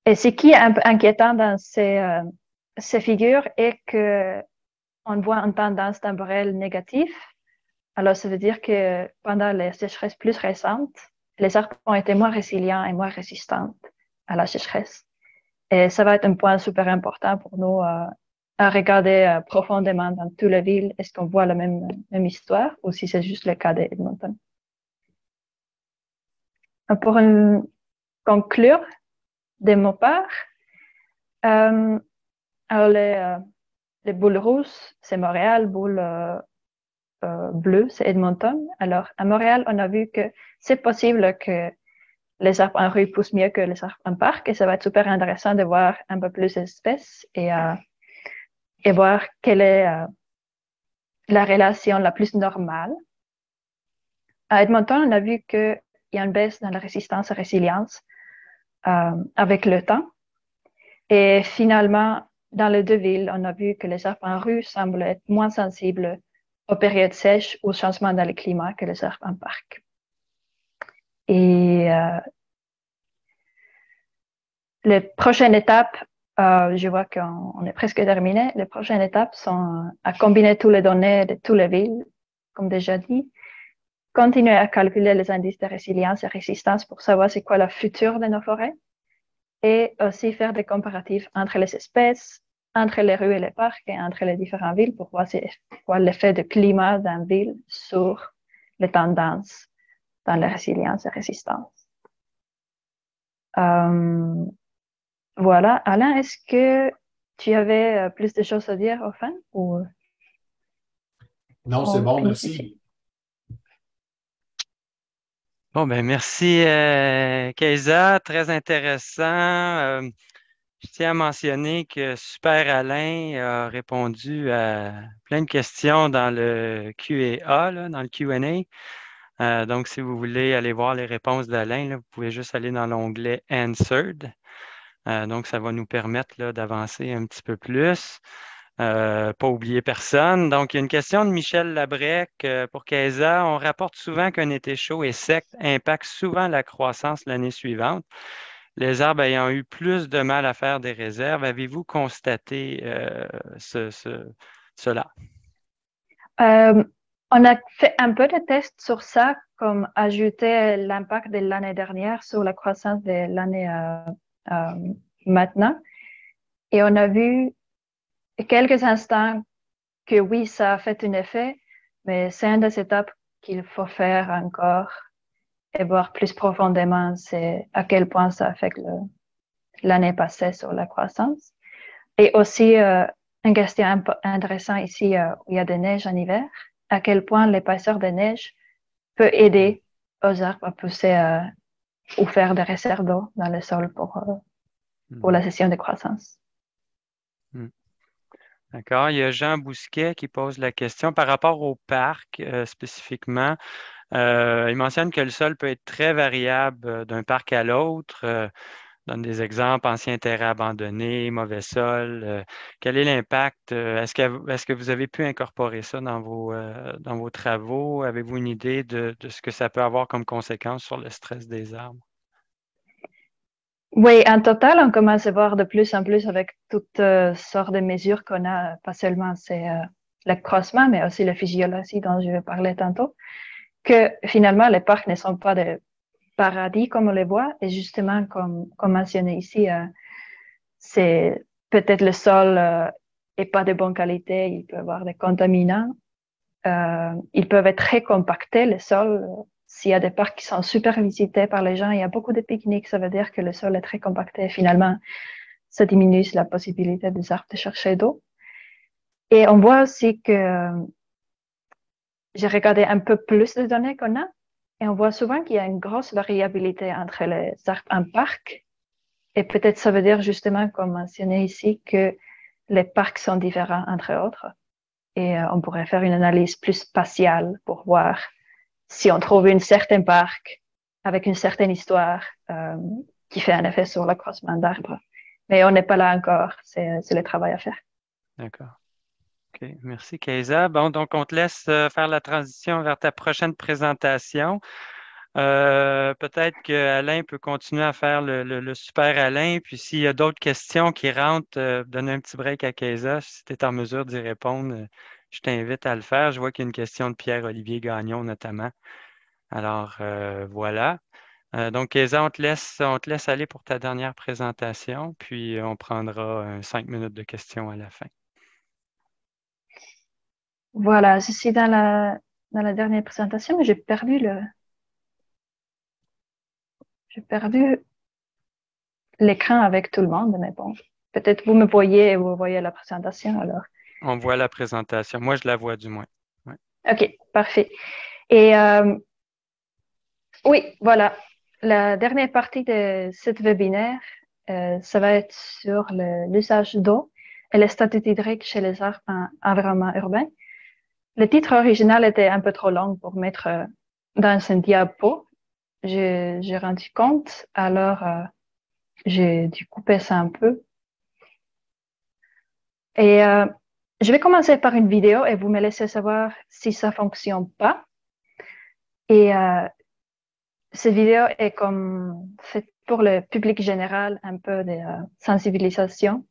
Et ce qui est un peu inquiétant dans ces figures est qu'on voit une tendance temporelle négative. Alors, ça veut dire que pendant les sécheresses plus récentes, les arbres ont été moins résilients et moins résistants à la sécheresse. Et ça va être un point super important pour nous à regarder profondément dans toutes les villes. Est-ce qu'on voit la même histoire ou si c'est juste le cas d'Edmonton? Pour conclure de mon part, alors les boules rouges, c'est Montréal, boules bleues, c'est Edmonton. Alors, à Montréal, on a vu que c'est possible que les arbres en rue poussent mieux que les arbres en parc et ça va être super intéressant de voir un peu plus d'espèces et voir quelle est la relation la plus normale. À Edmonton, on a vu qu'il y a une baisse dans la résistance et résilience avec le temps. Et finalement, dans les deux villes, on a vu que les arbres en rue semblent être moins sensibles aux périodes sèches ou aux changements dans le climat que les arbres en parc. Et les prochaines étapes, je vois qu'on est presque terminé. Les prochaines étapes sont à combiner toutes les données de toutes les villes, comme déjà dit, continuer à calculer les indices de résilience et résistance pour savoir c'est quoi le futur de nos forêts et aussi faire des comparatifs entre les espèces, entre les rues et les parcs et entre les différentes villes pour voir c'est quoi l'effet de climat d'une ville sur les tendances dans la résilience et résistance. Voilà. Alain, est-ce que tu avais plus de choses à dire au fin? Ou... Non, c'est bon, merci. Bon, ben merci, Kaysa. Très intéressant. Je tiens à mentionner que Super Alain a répondu à plein de questions dans le Q&A, dans le Q&A. Donc, si vous voulez aller voir les réponses d'Alain, vous pouvez juste aller dans l'onglet Answered. Donc, ça va nous permettre d'avancer un petit peu plus. pas oublier personne. Donc, il y a une question de Michel Labrec pour Kaisa. On rapporte souvent qu'un été chaud et sec impacte souvent la croissance l'année suivante. Les arbres ayant eu plus de mal à faire des réserves, avez-vous constaté cela? On a fait un peu de tests sur ça, comme ajouter l'impact de l'année dernière sur la croissance de l'année maintenant. Et on a vu quelques instants que oui, ça a fait un effet, mais c'est une des étapes qu'il faut faire encore et voir plus profondément, c'est à quel point ça affecte l'année passée sur la croissance. Et aussi, une question intéressante ici, où il y a des neiges en hiver, à quel point l'épaisseur des neiges peut aider aux arbres à pousser ou faire des réserves d'eau dans le sol pour la session de croissance. D'accord. Il y a Jean Bousquet qui pose la question par rapport au parc spécifiquement. Il mentionne que le sol peut être très variable d'un parc à l'autre. Donne des exemples, anciens terrains abandonnés, mauvais sol. Quel est l'impact? Est-ce que vous avez pu incorporer ça dans vos travaux? Avez-vous une idée de ce que ça peut avoir comme conséquence sur le stress des arbres? Oui, en total, on commence à voir de plus en plus avec toutes sortes de mesures qu'on a, pas seulement c'est l'accroissement, mais aussi la physiologie dont je vais parler tantôt, que finalement, les parcs ne sont pas des paradis comme on les voit, et justement, comme mentionné ici, c'est peut-être le sol est pas de bonne qualité, il peut y avoir des contaminants, ils peuvent être très compactés, le sol. S'il y a des parcs qui sont super visités par les gens, il y a beaucoup de pique-niques, ça veut dire que le sol est très compacté. Finalement, ça diminue la possibilité des arbres de chercher d'eau. Et on voit aussi que j'ai regardé un peu plus de données qu'on a, et on voit souvent qu'il y a une grosse variabilité entre les arbres en parc. Et peut-être ça veut dire justement, comme mentionné ici, que les parcs sont différents entre autres. Et on pourrait faire une analyse plus spatiale pour voir si on trouve un certain parc avec une certaine histoire qui fait un effet sur l'accroissement d'arbres. Mais on n'est pas là encore, c'est le travail à faire. D'accord. OK. Merci, Kaisa. Bon, donc on te laisse faire la transition vers ta prochaine présentation. Peut-être qu'Alain peut continuer à faire le super Alain. Puis s'il y a d'autres questions qui rentrent, donne un petit break à Kaisa. Si tu es en mesure d'y répondre, je t'invite à le faire. Je vois qu'il y a une question de Pierre-Olivier Gagnon notamment. Alors, voilà. Donc, Kaisa, on te laisse aller pour ta dernière présentation, puis on prendra 5 minutes de questions à la fin. Voilà, je suis dans la dernière présentation, mais j'ai perdu l'écran avec tout le monde, mais bon, peut-être vous me voyez et vous voyez la présentation alors. On voit la présentation. Moi, je la vois du moins. Ouais. OK, parfait. Et oui, voilà. La dernière partie de ce webinaire, ça va être sur l'usage d'eau et les statuts hydriques chez les arbres en environnement urbain. Le titre original était un peu trop long pour mettre dans un diapo. J'ai rendu compte, alors j'ai dû couper ça un peu. Et je vais commencer par une vidéo et vous me laissez savoir si ça fonctionne pas. Et cette vidéo est comme faite pour le public général, un peu de sensibilisation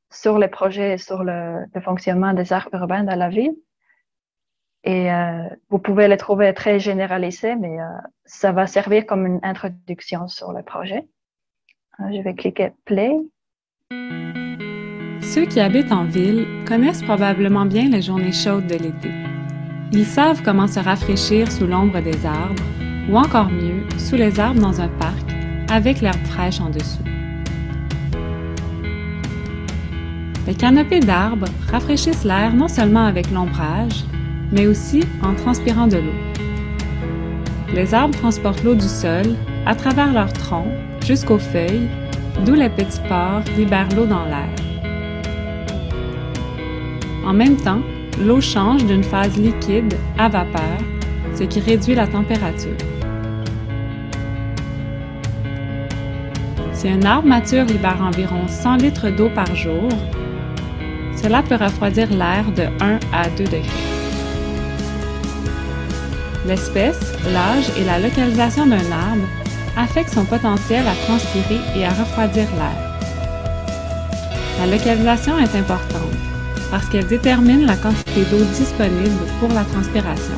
sur les projets et sur le fonctionnement des arbres urbains dans la ville. Et vous pouvez les trouver très généralisés, mais ça va servir comme une introduction sur le projet. Je vais cliquer Play. Ceux qui habitent en ville connaissent probablement bien les journées chaudes de l'été. Ils savent comment se rafraîchir sous l'ombre des arbres, ou encore mieux, sous les arbres dans un parc, avec l'herbe fraîche en dessous. Les canopées d'arbres rafraîchissent l'air non seulement avec l'ombrage, mais aussi en transpirant de l'eau. Les arbres transportent l'eau du sol à travers leurs troncs jusqu'aux feuilles, d'où les petits pores libèrent l'eau dans l'air. En même temps, l'eau change d'une phase liquide à vapeur, ce qui réduit la température. Si un arbre mature libère environ 100 litres d'eau par jour, Cela peut refroidir l'air de 1 à 2 degrés. L'espèce, l'âge et la localisation d'un arbre affectent son potentiel à transpirer et à refroidir l'air. La localisation est importante parce qu'elle détermine la quantité d'eau disponible pour la transpiration.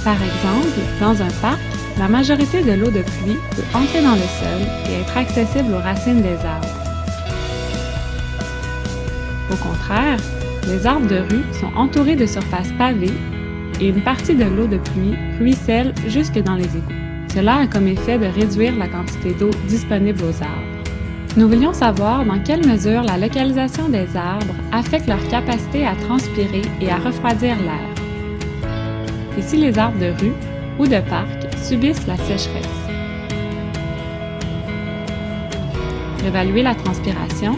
Par exemple, dans un parc, la majorité de l'eau de pluie peut entrer dans le sol et être accessible aux racines des arbres. Au contraire, les arbres de rue sont entourés de surfaces pavées et une partie de l'eau de pluie ruisselle jusque dans les égouts. Cela a comme effet de réduire la quantité d'eau disponible aux arbres. Nous voulions savoir dans quelle mesure la localisation des arbres affecte leur capacité à transpirer et à refroidir l'air. Et si les arbres de rue ou de parc subissent la sécheresse. Pour évaluer la transpiration,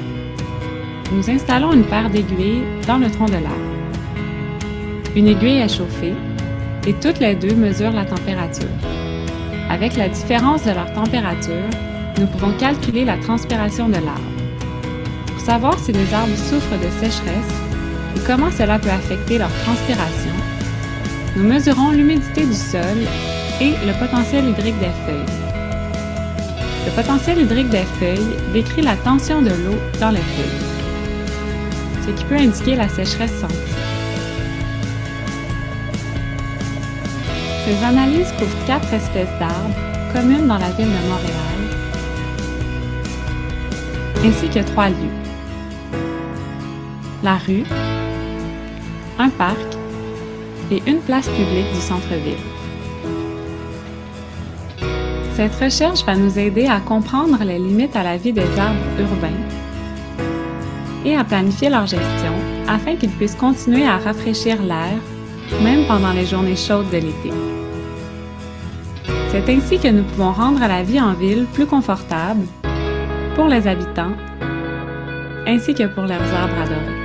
nous installons une paire d'aiguilles dans le tronc de l'arbre. Une aiguille est chauffée et toutes les deux mesurent la température. Avec la différence de leur température, nous pouvons calculer la transpiration de l'arbre. Pour savoir si les arbres souffrent de sécheresse et comment cela peut affecter leur transpiration, nous mesurons l'humidité du sol et le potentiel hydrique des feuilles. Le potentiel hydrique des feuilles décrit la tension de l'eau dans les feuilles, ce qui peut indiquer la sécheresse sentie. Ces analyses couvrent 4 espèces d'arbres communes dans la ville de Montréal, ainsi que 3 lieux. La rue, un parc et une place publique du centre-ville. Cette recherche va nous aider à comprendre les limites à la vie des arbres urbains et à planifier leur gestion afin qu'ils puissent continuer à rafraîchir l'air, même pendant les journées chaudes de l'été. C'est ainsi que nous pouvons rendre la vie en ville plus confortable pour les habitants, ainsi que pour leurs arbres adorés.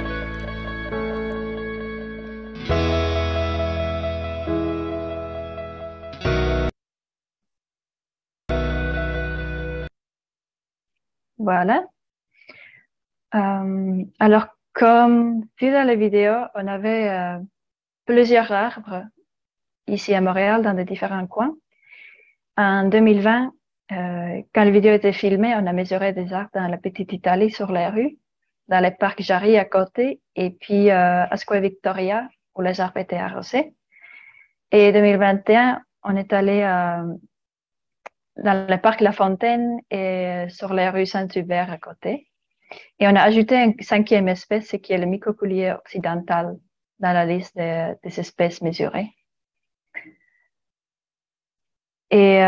Voilà. Alors, comme vu dans la vidéo, on avait plusieurs arbres ici à Montréal, dans des différents coins. En 2020, quand la vidéo était filmée, on a mesuré des arbres dans la Petite Italie sur les rues, dans le parc Jarry à côté, et puis à Square Victoria, où les arbres étaient arrosés. Et en 2021, on est allé dans le parc La Fontaine et sur les rues Saint-Hubert à côté. Et on a ajouté une 5e espèce, qui est le micocoulier occidental, dans la liste des espèces mesurées. Et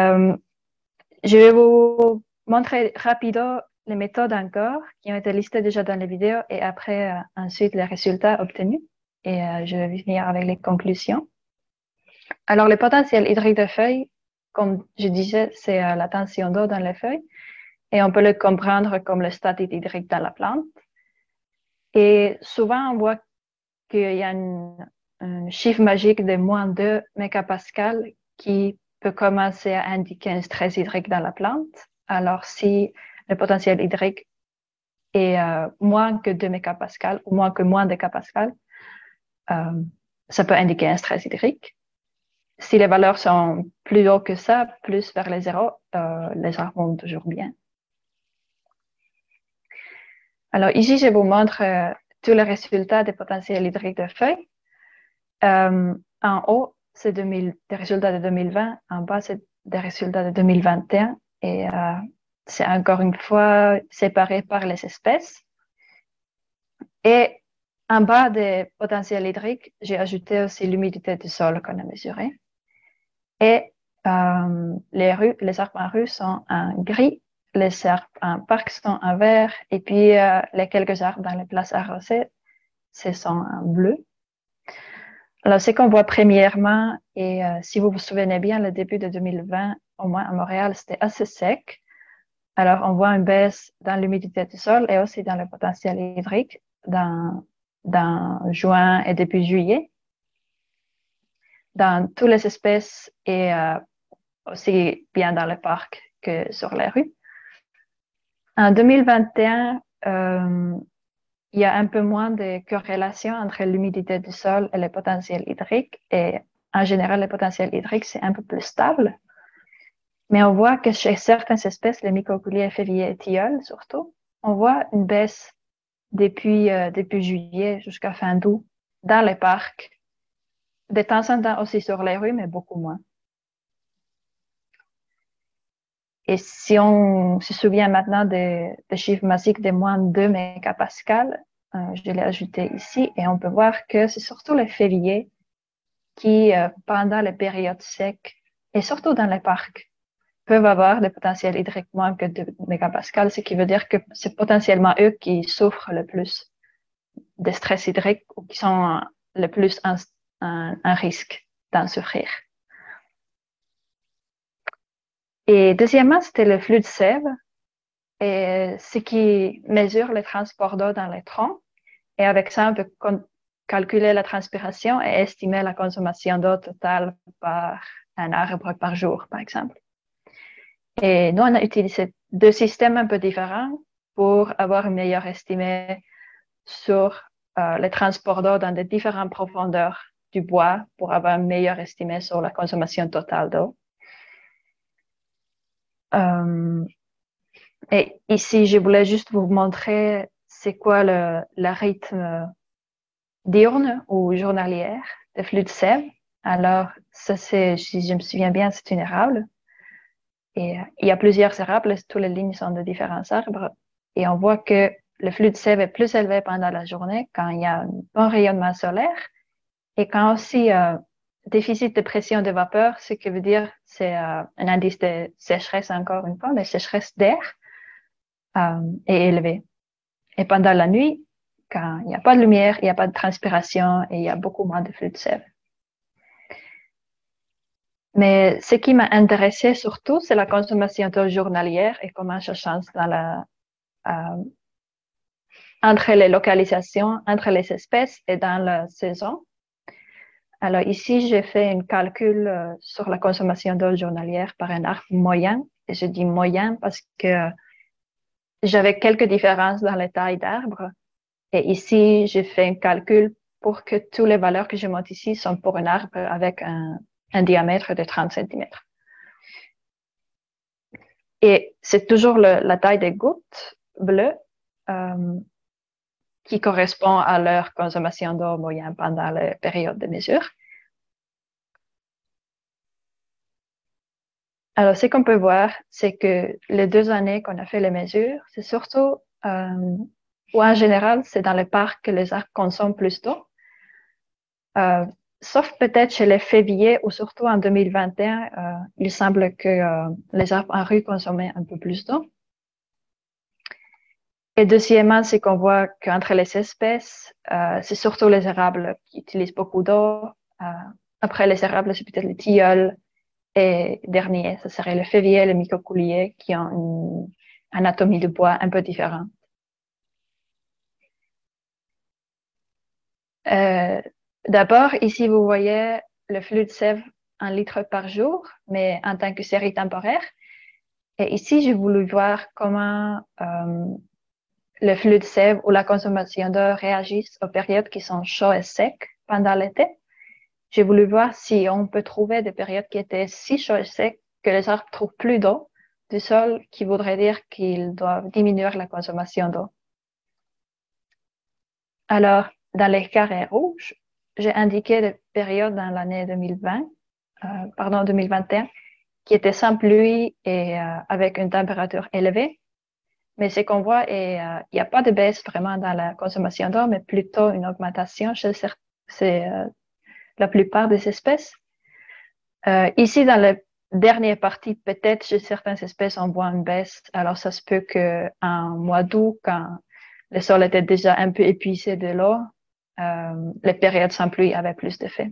je vais vous montrer rapidement les méthodes encore qui ont été listées déjà dans la vidéo et après, ensuite, les résultats obtenus. Et je vais venir avec les conclusions. Alors, le potentiel hydrique des feuilles, comme je disais, c'est la tension d'eau dans les feuilles. Et on peut le comprendre comme le statut hydrique dans la plante. Et souvent, on voit qu'il y a un chiffre magique de moins 2 mégapascales qui peut commencer à indiquer un stress hydrique dans la plante. Alors, si le potentiel hydrique est moins que 2 mégapascales ou moins 2 mégapascales, ça peut indiquer un stress hydrique. Si les valeurs sont plus hautes que ça, plus vers les zéros, les arbres vont toujours bien. Alors ici, je vous montre tous les résultats des potentiels hydriques de feuilles. En haut, c'est des résultats de 2020. En bas, c'est des résultats de 2021. Et c'est encore une fois séparé par les espèces. Et en bas des potentiels hydriques, j'ai ajouté aussi l'humidité du sol qu'on a mesurée. Et les arbres en rue sont en gris, les arbres en parc sont en vert, et puis les quelques arbres dans les places arrosées, ce sont en bleu. Alors, ce qu'on voit premièrement, et si vous vous souvenez bien, le début de 2020, au moins à Montréal, c'était assez sec. Alors, on voit une baisse dans l'humidité du sol et aussi dans le potentiel hydrique dans juin et début juillet, dans toutes les espèces et aussi bien dans le parc que sur les rues. En 2021, il il y a un peu moins de corrélation entre l'humidité du sol et le potentiel hydrique. Et en général, le potentiel hydrique, c'est un peu plus stable. Mais on voit que chez certaines espèces, les microcourliers, féviers et tilleuls surtout, on voit une baisse depuis juillet jusqu'à fin d'août dans les parcs. De temps en temps aussi sur les rues, mais beaucoup moins. Et si on se souvient maintenant des chiffres massiques de moins de 2 mégapascales, je l'ai ajouté ici, et on peut voir que c'est surtout les févriers qui, pendant les périodes secs, et surtout dans les parcs, peuvent avoir des potentiels hydriques moins que 2 mégapascales, ce qui veut dire que c'est potentiellement eux qui souffrent le plus de stress hydrique ou qui sont le plus un risque d'en souffrir. Et deuxièmement, c'était le flux de sève, et ce qui mesure le transport d'eau dans les troncs. Et avec ça, on peut calculer la transpiration et estimer la consommation d'eau totale par un arbre par jour, par exemple. Et nous, on a utilisé 2 systèmes un peu différents pour avoir une meilleure estimée sur le transport d'eau dans des différentes profondeurs du bois pour avoir une meilleure estimée sur la consommation totale d'eau. Et ici, je voulais juste vous montrer c'est quoi le rythme diurne ou journalière de flux de sève. Alors, ça c'est, si je me souviens bien, c'est une érable. Et il y a plusieurs érables, toutes les lignes sont de différents arbres. Et on voit que le flux de sève est plus élevé pendant la journée quand il y a un bon rayonnement solaire et quand aussi déficit de pression de vapeur, ce qui veut dire c'est un indice de sécheresse encore une fois, mais sécheresse d'air est élevé. Et pendant la nuit, quand il n'y a pas de lumière, il n'y a pas de transpiration et il y a beaucoup moins de flux de sève. Mais ce qui m'a intéressé surtout, c'est la consommation d'eau journalière et comment ça change dans entre les localisations, entre les espèces et dans la saison. Alors ici, j'ai fait un calcul sur la consommation d'eau journalière par un arbre moyen. Et je dis moyen parce que j'avais quelques différences dans les tailles d'arbres. Et ici, j'ai fait un calcul pour que toutes les valeurs que je montre ici sont pour un arbre avec un diamètre de 30 cm. Et c'est toujours la taille des gouttes bleues qui correspond à leur consommation d'eau moyenne pendant la période de mesure. Alors, ce qu'on peut voir, c'est que les 2 années qu'on a fait les mesures, c'est surtout, ou en général, c'est dans les parcs que les arbres consomment plus d'eau. Sauf peut-être chez les féviers ou surtout en 2021, il semble que les arbres en rue consommaient un peu plus d'eau. Et deuxièmement, c'est qu'on voit qu'entre les espèces, c'est surtout les érables qui utilisent beaucoup d'eau. Après les érables, c'est peut-être les tilleuls. Et dernier, ce serait le févier et le microcourlier qui ont une anatomie de bois un peu différente. D'abord, ici, vous voyez le flux de sève en litres par jour, mais en tant que série temporaire. Et ici, j'ai voulu voir comment le flux de sève ou la consommation d'eau réagissent aux périodes qui sont chaudes et secs pendant l'été. J'ai voulu voir si on peut trouver des périodes qui étaient si chaudes et secs que les arbres trouvent plus d'eau du sol, qui voudrait dire qu'ils doivent diminuer la consommation d'eau. Alors, dans les carrés rouges, j'ai indiqué des périodes dans l'année 2021, qui étaient sans pluie et avec une température élevée. Mais ce qu'on voit, il n'y a pas de baisse vraiment dans la consommation d'eau, mais plutôt une augmentation chez la plupart des espèces. Ici, dans la dernière partie, peut-être chez certaines espèces, on voit une baisse. Alors, ça se peut qu'en mois d'août, quand le sol était déjà un peu épuisé de l'eau, les périodes sans pluie avaient plus d'effet.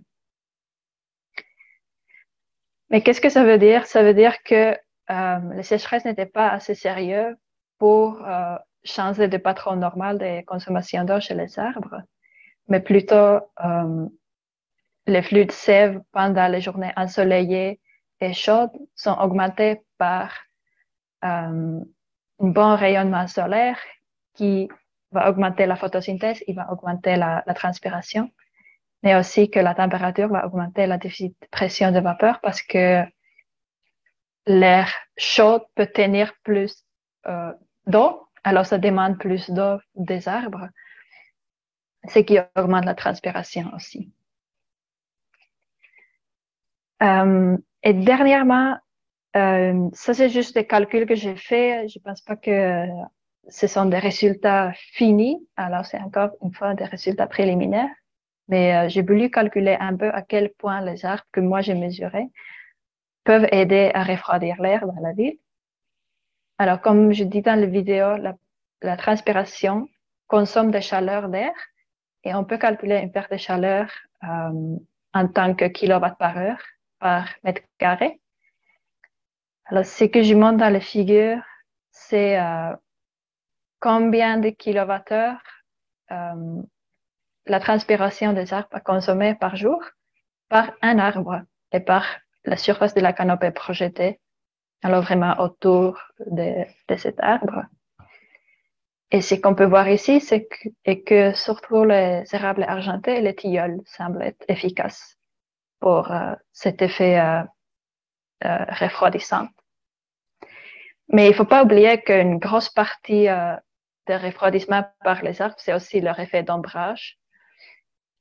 Mais qu'est-ce que ça veut dire? Ça veut dire que la sécheresse n'était pas assez sérieux pour changer de patron normal de consommation d'eau chez les arbres, mais plutôt les flux de sève pendant les journées ensoleillées et chaudes sont augmentés par un bon rayonnement solaire qui va augmenter la photosynthèse, il va augmenter la transpiration, mais aussi que la température va augmenter la pression de vapeur parce que l'air chaud peut tenir plus d'eau, alors ça demande plus d'eau des arbres, ce qui augmente la transpiration aussi. Et dernièrement, ça c'est juste des calculs que j'ai faits. Je pense pas que ce sont des résultats finis. Alors c'est encore une fois des résultats préliminaires. Mais j'ai voulu calculer un peu à quel point les arbres que moi j'ai mesurés peuvent aider à refroidir l'air dans la ville. Alors comme je dis dans la vidéo, la transpiration consomme de chaleur d'air et on peut calculer une perte de chaleur en tant que kilowatt par heure par mètre carré. Alors, ce que je montre dans la figure, c'est combien de kilowattheures la transpiration des arbres a consommé par jour par un arbre et par la surface de la canopée projetée, alors vraiment autour de cet arbre. Et ce qu'on peut voir ici, c'est que surtout les érables argentés et les tilleuls semblent être efficaces pour cet effet refroidissant. Mais il ne faut pas oublier qu'une grosse partie de refroidissement par les arbres, c'est aussi leur effet d'ombrage.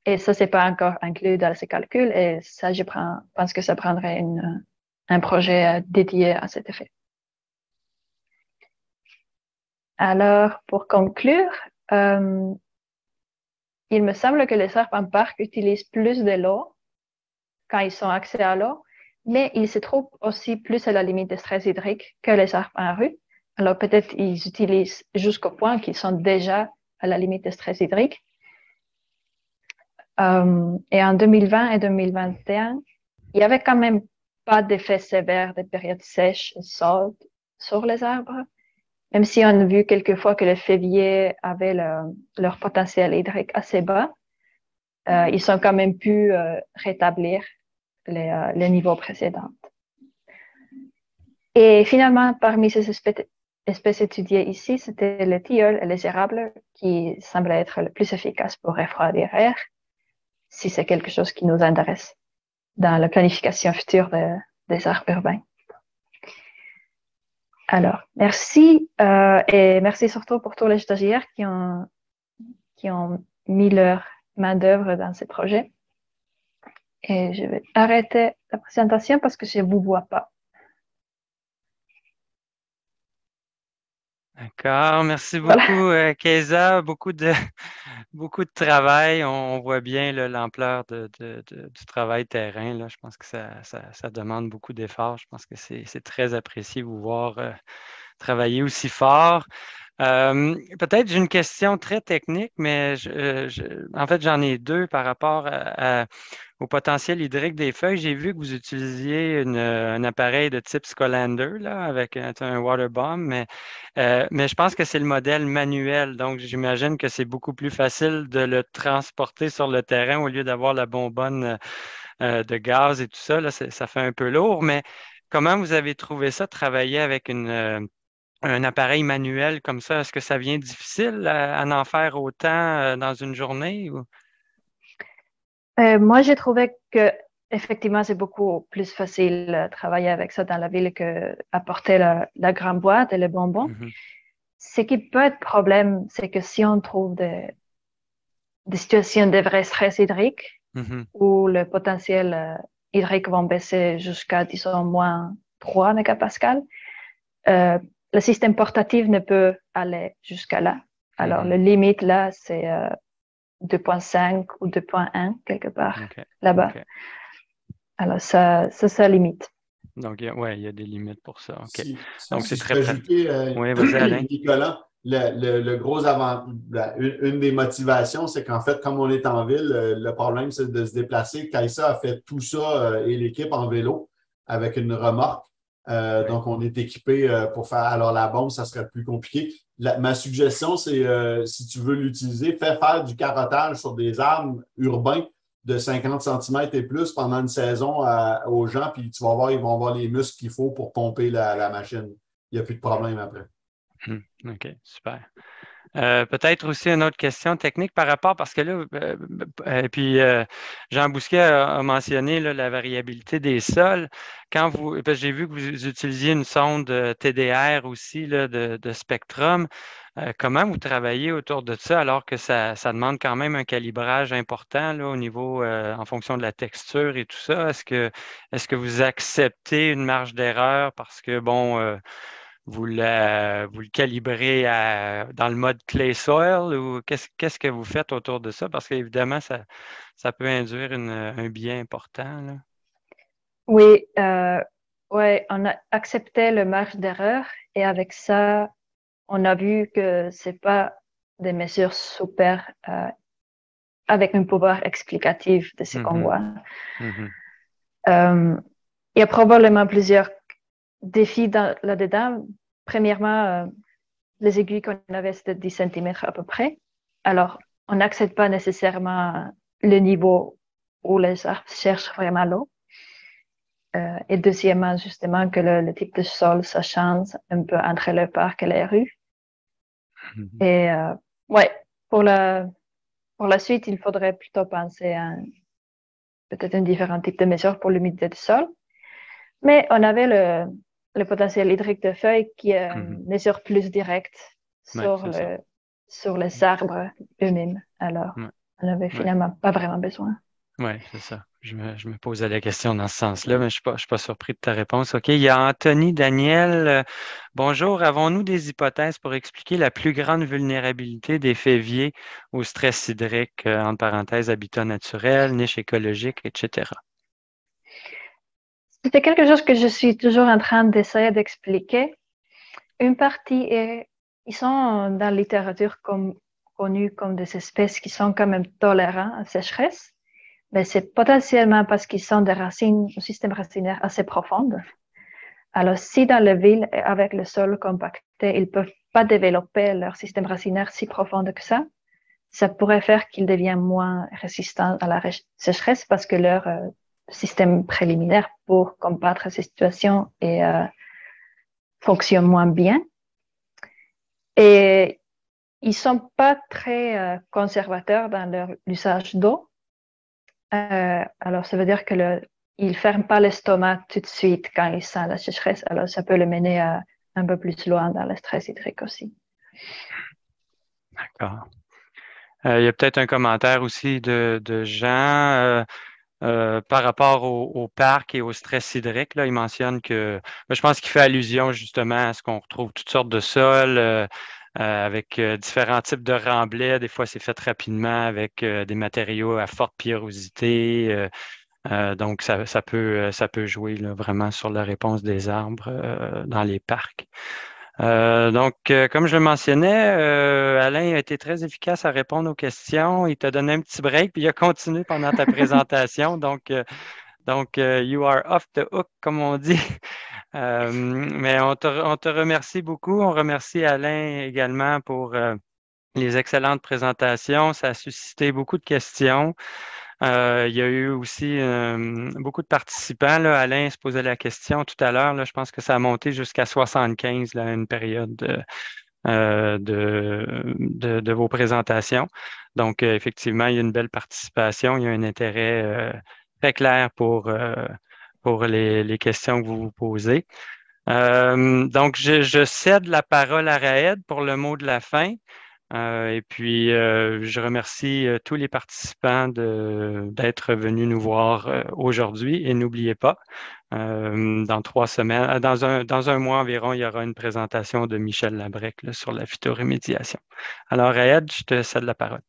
Et ça, ce n'est pas encore inclus dans ces calculs. Et ça, je pense que ça prendrait un projet dédié à cet effet. Alors, pour conclure, il me semble que les arbres en parc utilisent plus de l'eau quand ils sont accès à l'eau, mais ils se trouvent aussi plus à la limite de stress hydrique que les arbres en rue. Alors peut-être ils utilisent jusqu'au point qu'ils sont déjà à la limite de stress hydrique. Et en 2020 et 2021, il n'y avait quand même pas d'effet sévère des périodes sèches et chaudes sur les arbres, même si on a vu quelquefois que les feuilliers avaient leur potentiel hydrique assez bas. Ils ont quand même pu rétablir les niveaux précédents. Et finalement, parmi ces espèces étudiées ici, c'était les tilleuls et les érables qui semblaient être les plus efficaces pour refroidir l'air, si c'est quelque chose qui nous intéresse dans la planification future des arbres urbains. Alors, merci et merci surtout pour tous les stagiaires qui ont mis leur main-d'œuvre dans ces projets. Et je vais arrêter la présentation parce que je ne vous vois pas. D'accord, merci beaucoup, Keiza. Beaucoup de travail. On voit bien l'ampleur du travail terrain. Là. Je pense que ça demande beaucoup d'efforts. Je pense que c'est très apprécié de vous voir travailler aussi fort. Peut-être j'ai une question très technique, mais en fait, j'en ai deux par rapport au potentiel hydrique des feuilles. J'ai vu que vous utilisiez un appareil de type Scolander là, avec un water bomb, mais je pense que c'est le modèle manuel. Donc, j'imagine que c'est beaucoup plus facile de le transporter sur le terrain au lieu d'avoir la bonbonne de gaz et tout ça. Là, ça fait un peu lourd, mais comment vous avez trouvé ça, travailler avec un appareil manuel comme ça? Est-ce que ça vient difficile à en faire autant dans une journée? Ou? Moi, j'ai trouvé que effectivement, c'est beaucoup plus facile de travailler avec ça dans la ville que apporter la grande boîte et les bonbons. Mm-hmm. Ce qui peut être problème, c'est que si on trouve des situations de vrai stress hydrique mm-hmm. où le potentiel hydrique va baisser jusqu'à, disons, moins 3 mégapascales, le système portatif ne peut aller jusqu'à là. Alors, la limite là, c'est 2.5 ou 2.1 quelque part là-bas. Okay. Alors, ça limite. Donc, il y a des limites pour ça. Okay. Donc, c'est très pratique. Oui, vas-y, Alain. Nicolas, le gros avantage, une des motivations, c'est qu'en fait, comme on est en ville, le problème, c'est de se déplacer. Keiza a fait tout ça et l'équipe en vélo avec une remorque. Donc, on est équipé pour faire. Alors, la bombe, ça serait plus compliqué. Ma suggestion, c'est si tu veux l'utiliser, fais faire du carottage sur des arbres urbains de 50 cm et plus pendant une saison aux gens, puis tu vas voir, ils vont avoir les muscles qu'il faut pour pomper la machine. Il n'y a plus de problème après. OK, super. Peut-être aussi une autre question technique par rapport, parce que là, Jean Bousquet a mentionné là, la variabilité des sols. Parce que j'ai vu que vous utilisiez une sonde TDR aussi là, de spectrum. Comment vous travaillez autour de ça alors que ça demande quand même un calibrage important là, au niveau en fonction de la texture et tout ça? Est-ce que vous acceptez une marge d'erreur parce que vous le calibrez dans le mode clay soil ou qu'est-ce que vous faites autour de ça? Parce qu'évidemment, ça peut induire un biais important, là. Oui, ouais, on a accepté le marge d'erreur et avec ça, on a vu que c'est pas des mesures super avec un pouvoir explicatif de ce qu'on voit. Il y a probablement plusieurs défis là-dedans. Premièrement, les aiguilles qu'on avait, c'était 10 cm à peu près. Alors, on n'accepte pas nécessairement le niveau où les arbres cherchent vraiment l'eau. Et deuxièmement, justement, que le type de sol, ça change un peu entre le parc et les rues. Et ouais, pour la suite, il faudrait plutôt penser à peut-être un différent type de mesure pour l'humidité du sol. Mais on avait le potentiel hydrique de feuilles qui est une mesure plus directe sur les arbres eux-mêmes. Alors, on n'avait finalement pas vraiment besoin. Oui, c'est ça. Je me posais la question dans ce sens-là, mais je ne suis pas surpris de ta réponse. OK, il y a Anthony Daniel. Bonjour, avons-nous des hypothèses pour expliquer la plus grande vulnérabilité des féviers au stress hydrique, entre parenthèses, habitat naturel, niche écologique, etc.? C'est quelque chose que je suis toujours en train d'essayer d'expliquer. Une partie est, ils sont dans la littérature connus comme des espèces qui sont quand même tolérants à la sécheresse. Mais c'est potentiellement parce qu'ils ont des racines, un système racinaire assez profond. Alors, si dans la ville, avec le sol compacté, ils ne peuvent pas développer leur système racinaire si profond que ça pourrait faire qu'ils deviennent moins résistants à la sécheresse parce que leur système préliminaire pour combattre ces situations fonctionne moins bien. Et ils ne sont pas très conservateurs dans leur usage d'eau. Alors, ça veut dire qu'ils ne ferment pas l'estomac tout de suite quand ils sentent la sécheresse. Alors, ça peut le mener un peu plus loin dans le stress hydrique aussi. D'accord. Il y a peut-être un commentaire aussi de Jean par rapport au parc et au stress hydrique. Là, il mentionne que, je pense qu'il fait allusion justement à ce qu'on retrouve toutes sortes de sols avec différents types de remblais. Des fois, c'est fait rapidement avec des matériaux à forte pierrosité. Donc, ça peut jouer là, vraiment sur la réponse des arbres dans les parcs. Comme je le mentionnais, Alain a été très efficace à répondre aux questions. Il t'a donné un petit break, puis il a continué pendant ta présentation. Donc, you are off the hook, comme on dit. Mais on te remercie beaucoup. On remercie Alain également pour les excellentes présentations. Ça a suscité beaucoup de questions. Il y a eu aussi beaucoup de participants. Là. Alain se posait la question tout à l'heure. Je pense que ça a monté jusqu'à 75 là, à une période de vos présentations. Donc, effectivement, il y a une belle participation. Il y a un intérêt très clair pour les questions que vous vous posez. Donc, je cède la parole à Raed pour le mot de la fin. Et puis, je remercie tous les participants d'être venus nous voir aujourd'hui. Et n'oubliez pas, dans 3 semaines, dans un mois environ, il y aura une présentation de Michel Labrec là, sur la phytorémédiation. Alors, Raed, je te cède la parole.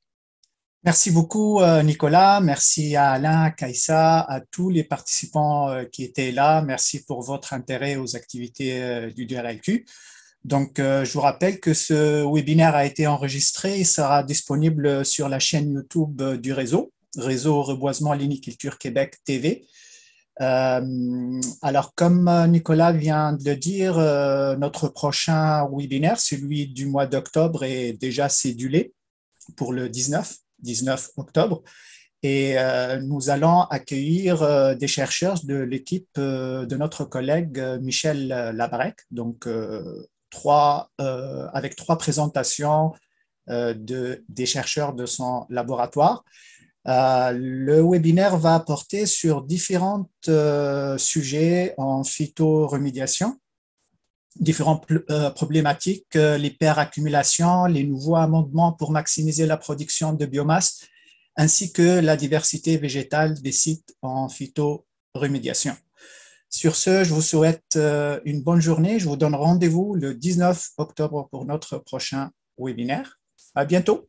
Merci beaucoup, Nicolas. Merci à Alain, à Kaïssa, à tous les participants qui étaient là. Merci pour votre intérêt aux activités du DRLQ. Donc, je vous rappelle que ce webinaire a été enregistré et sera disponible sur la chaîne YouTube du Réseau Reboisement Liniculture Québec TV. Alors, comme Nicolas vient de le dire, notre prochain webinaire, celui du mois d'octobre, est déjà cédulé pour le 19 octobre. Et nous allons accueillir des chercheurs de l'équipe de notre collègue Michel Labrec. Donc, avec 3 présentations des chercheurs de son laboratoire. Le webinaire va porter sur différents sujets en phytoremédiation, différentes problématiques, l'hyperaccumulation, les nouveaux amendements pour maximiser la production de biomasse, ainsi que la diversité végétale des sites en phytoremédiation. Sur ce, je vous souhaite une bonne journée. Je vous donne rendez-vous le 19 octobre pour notre prochain webinaire. À bientôt.